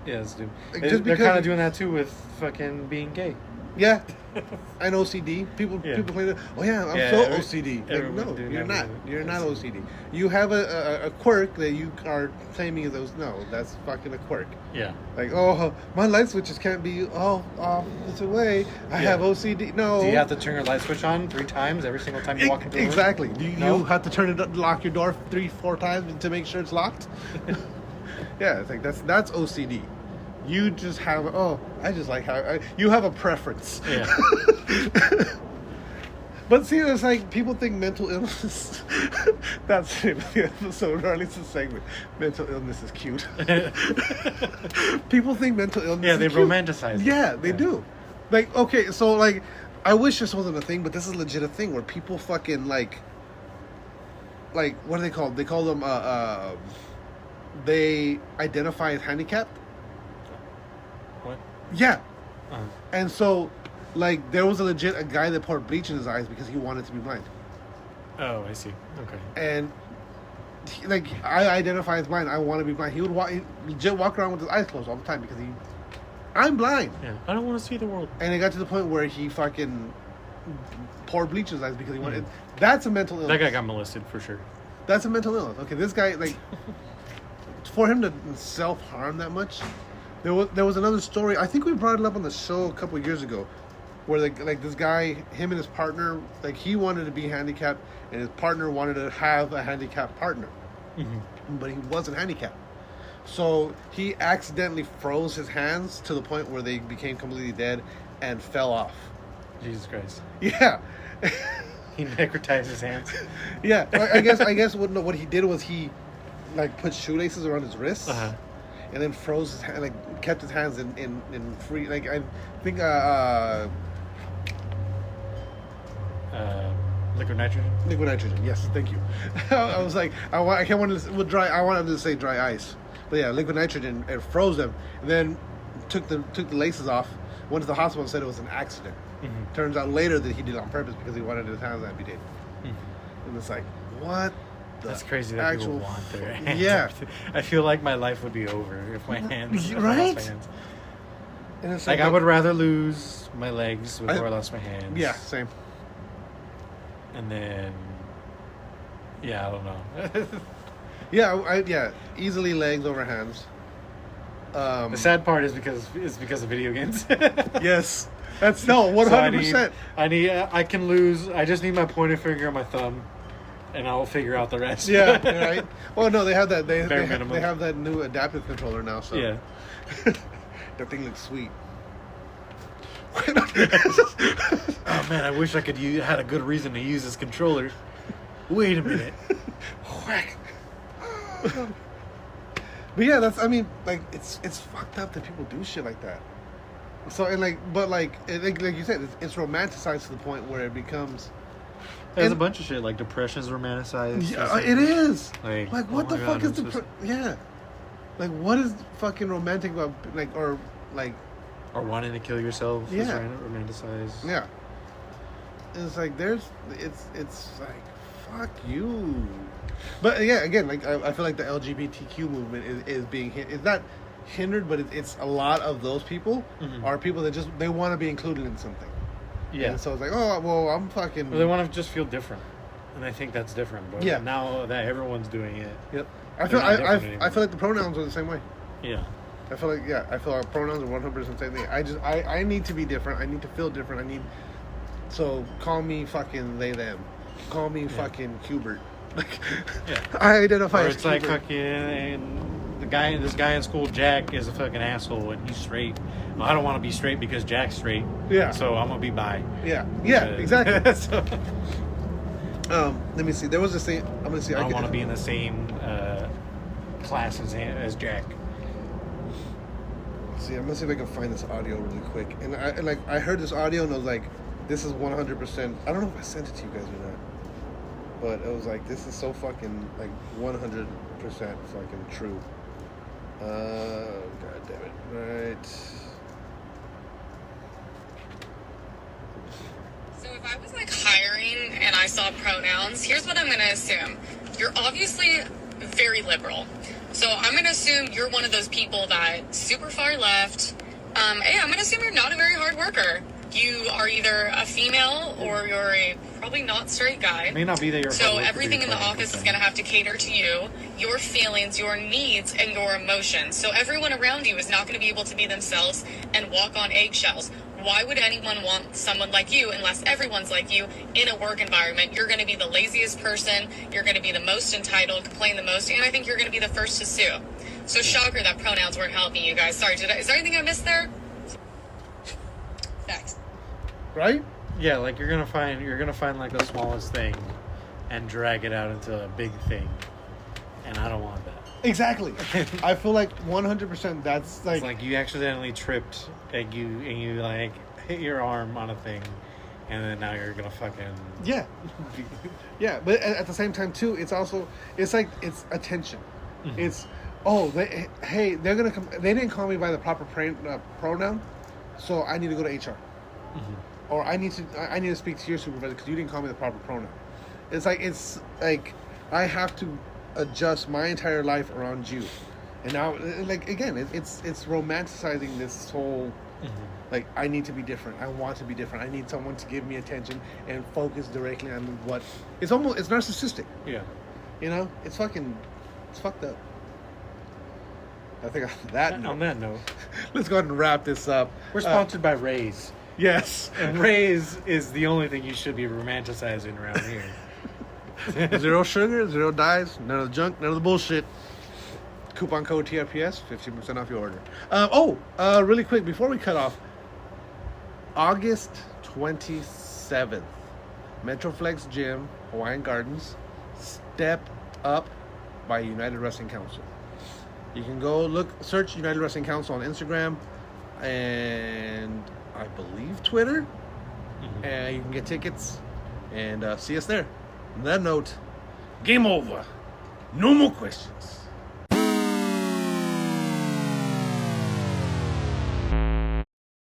yeah, that's dude. Like, They're just kind because- of doing that too with fucking being gay. yeah, and OCD. People Yeah. claim that. Oh yeah, I'm Yeah, so every- OCD. Like, everyone no, doing you're that not. with You're not OCD. OCD. You have a quirk that you are claiming is those. No, that's fucking a quirk. Yeah, Like, oh, my light switches can't be off this way. I Yeah. have OCD. No. do you have to turn your light switch on 3 times every single time you walk into a room? Exactly. Do you No? have to turn it, lock your door 3-4 times to make sure it's locked? Yeah, it's like that's OCD. You just have I just like how you have a preference. Yeah, But see, it's like people think mental illness. That's the name of the episode, or at least the segment. Mental illness is cute. People think mental illness. yeah, is they cute. romanticize it. Yeah, they do. Like, okay, so like, I wish this wasn't a thing, but this is legit a thing where people fucking like what are they called? They call them they identify as handicapped. What? Yeah, Uh, and so like there was a guy that poured bleach in his eyes because he wanted to be blind, oh, I see. Okay. and like I identify as blind. I want to be blind. He would legit walk around with his eyes closed all the time because I'm blind. Yeah, I don't want to see the world. And it got to the point where he fucking poured bleach in his eyes because he wanted. That's a mental illness. That guy got molested for sure. That's a mental illness. Okay, this guy like for him to self harm that much. There was another story. I think we brought it up on the show a couple of years ago, where like this guy, him and his partner, like he wanted to be handicapped, and his partner wanted to have a handicapped partner, but he wasn't handicapped. So he accidentally froze his hands to the point where they became completely dead and fell off. Jesus Christ. Yeah. He necrotized his hands. Yeah, I guess what he did was he like put shoelaces around his wrists, Uh-huh. and then froze his hand, like kept his hands in free. Like I think Liquid nitrogen. liquid nitrogen. Yes, thank you. I was like I can't want to with dry. I wanted to say dry ice, but yeah, liquid nitrogen. It froze them, and then took the laces off. Went to the hospital and said it was an accident. Turns out later that he did it on purpose because he wanted his hands amputated. And it's like, what? the That's crazy that people actual want their fu- hands. Yeah. I feel like my life would be over if my hands. if I lost Right? my hands. And it's Like I would rather lose my legs before I lost my hands. Yeah, same. And then, yeah, I don't know. Yeah, easily legs over hands. The sad part is because of video games. Yes, that's 100%. I can lose. I just need my pointer finger and my thumb, and I'll figure out the rest. Yeah, right. Well, no, they have that. They minimum. have that new adaptive controller now. So Yeah. that thing looks sweet. Oh man, I wish I could had a good reason to use this controller. Wait a minute. Whack. But yeah, it's fucked up that people do shit like that. So like you said, it's romanticized to the point where it becomes. There's a bunch of shit like depression's romanticized. Yeah, it is. Like what oh the my fuck God, is yeah? Like what is fucking romantic about or wanting to kill yourself? Yeah. Is romanticized. Yeah. It's like it's like fuck you. But yeah, again, like I feel like the LGBTQ movement is being it's not hindered, but it's a lot of those people are people that just they want to be included in something. Yeah. And so it's like, oh well, I'm fucking. Well, they want to just feel different, and I think that's different. But yeah. Now that everyone's doing it, Yep. I feel like the pronouns are the same way. Yeah. I feel like our pronouns are 100% the same thing. I need to be different. I need to feel different. So call me fucking they them. Call me fucking Hubert. Like, yeah. I identify or as it's like Hubert. fucking this guy in school, Jack, is a fucking asshole and he's straight. Well, I don't want to be straight because Jack's straight. Yeah. So I'm gonna be bi. Yeah. Exactly. So, let me see. There was this thing. I'm gonna see. I don't want to be in the same class as Jack. See, I'm gonna see if I can find this audio really quick. And I heard this audio and I was like, this is 100%. I don't know if I sent it to you guys or not, but it was like, this is so fucking like 100% fucking true. God damn it! Right. So if I was like hiring and I saw pronouns, here's what I'm gonna assume. You're obviously very liberal. So I'm going to assume you're one of those people that super far left. Hey, I'm going to assume you're not a very hard worker. You are either a female or you're a probably not straight guy. It may not be that you're so everything in the office is going to have to cater to you, your feelings, your needs, and your emotions. So everyone around you is not going to be able to be themselves and walk on eggshells. Why would anyone want someone like you unless everyone's like you in a work environment? You're going to be the laziest person. You're going to be the most entitled, complain the most, and I think you're going to be the first to sue. So shocker that pronouns weren't helping you guys. Sorry, is there anything I missed there? Facts. Right? Yeah, like you're gonna find like the smallest thing and drag it out into a big thing. And I don't want that. Exactly. I feel like 100% that's like... It's like you accidentally tripped and you like hit your arm on a thing and then now you're gonna fucking... Yeah. Yeah, but at the same time too, it's also... It's like, it's attention. Mm-hmm. It's, they're gonna come... They didn't call me by the proper pronoun, so I need to go to HR. Mm-hmm. Or I need to speak to your supervisor because you didn't call me the proper pronoun. It's like I have to adjust my entire life around you, and now like again it's romanticizing this whole like I need to be different, I want to be different, I need someone to give me attention and focus directly on what it's narcissistic. Yeah, you know, it's fucked up. I think on that note, let's go ahead and wrap this up. We're sponsored by Ray's. Yes, and Ray's is the only thing you should be romanticizing around here. 0 sugar, 0 dyes, none of the junk, none of the bullshit. Coupon code TRPS, 15% off your order. Really quick, before we cut off, August 27th, Metroflex Gym, Hawaiian Gardens, Step Up by United Wrestling Council. You can go search United Wrestling Council on Instagram and I believe Twitter. Mm-hmm. And you can get tickets and see us there. On that note, game over. No more questions.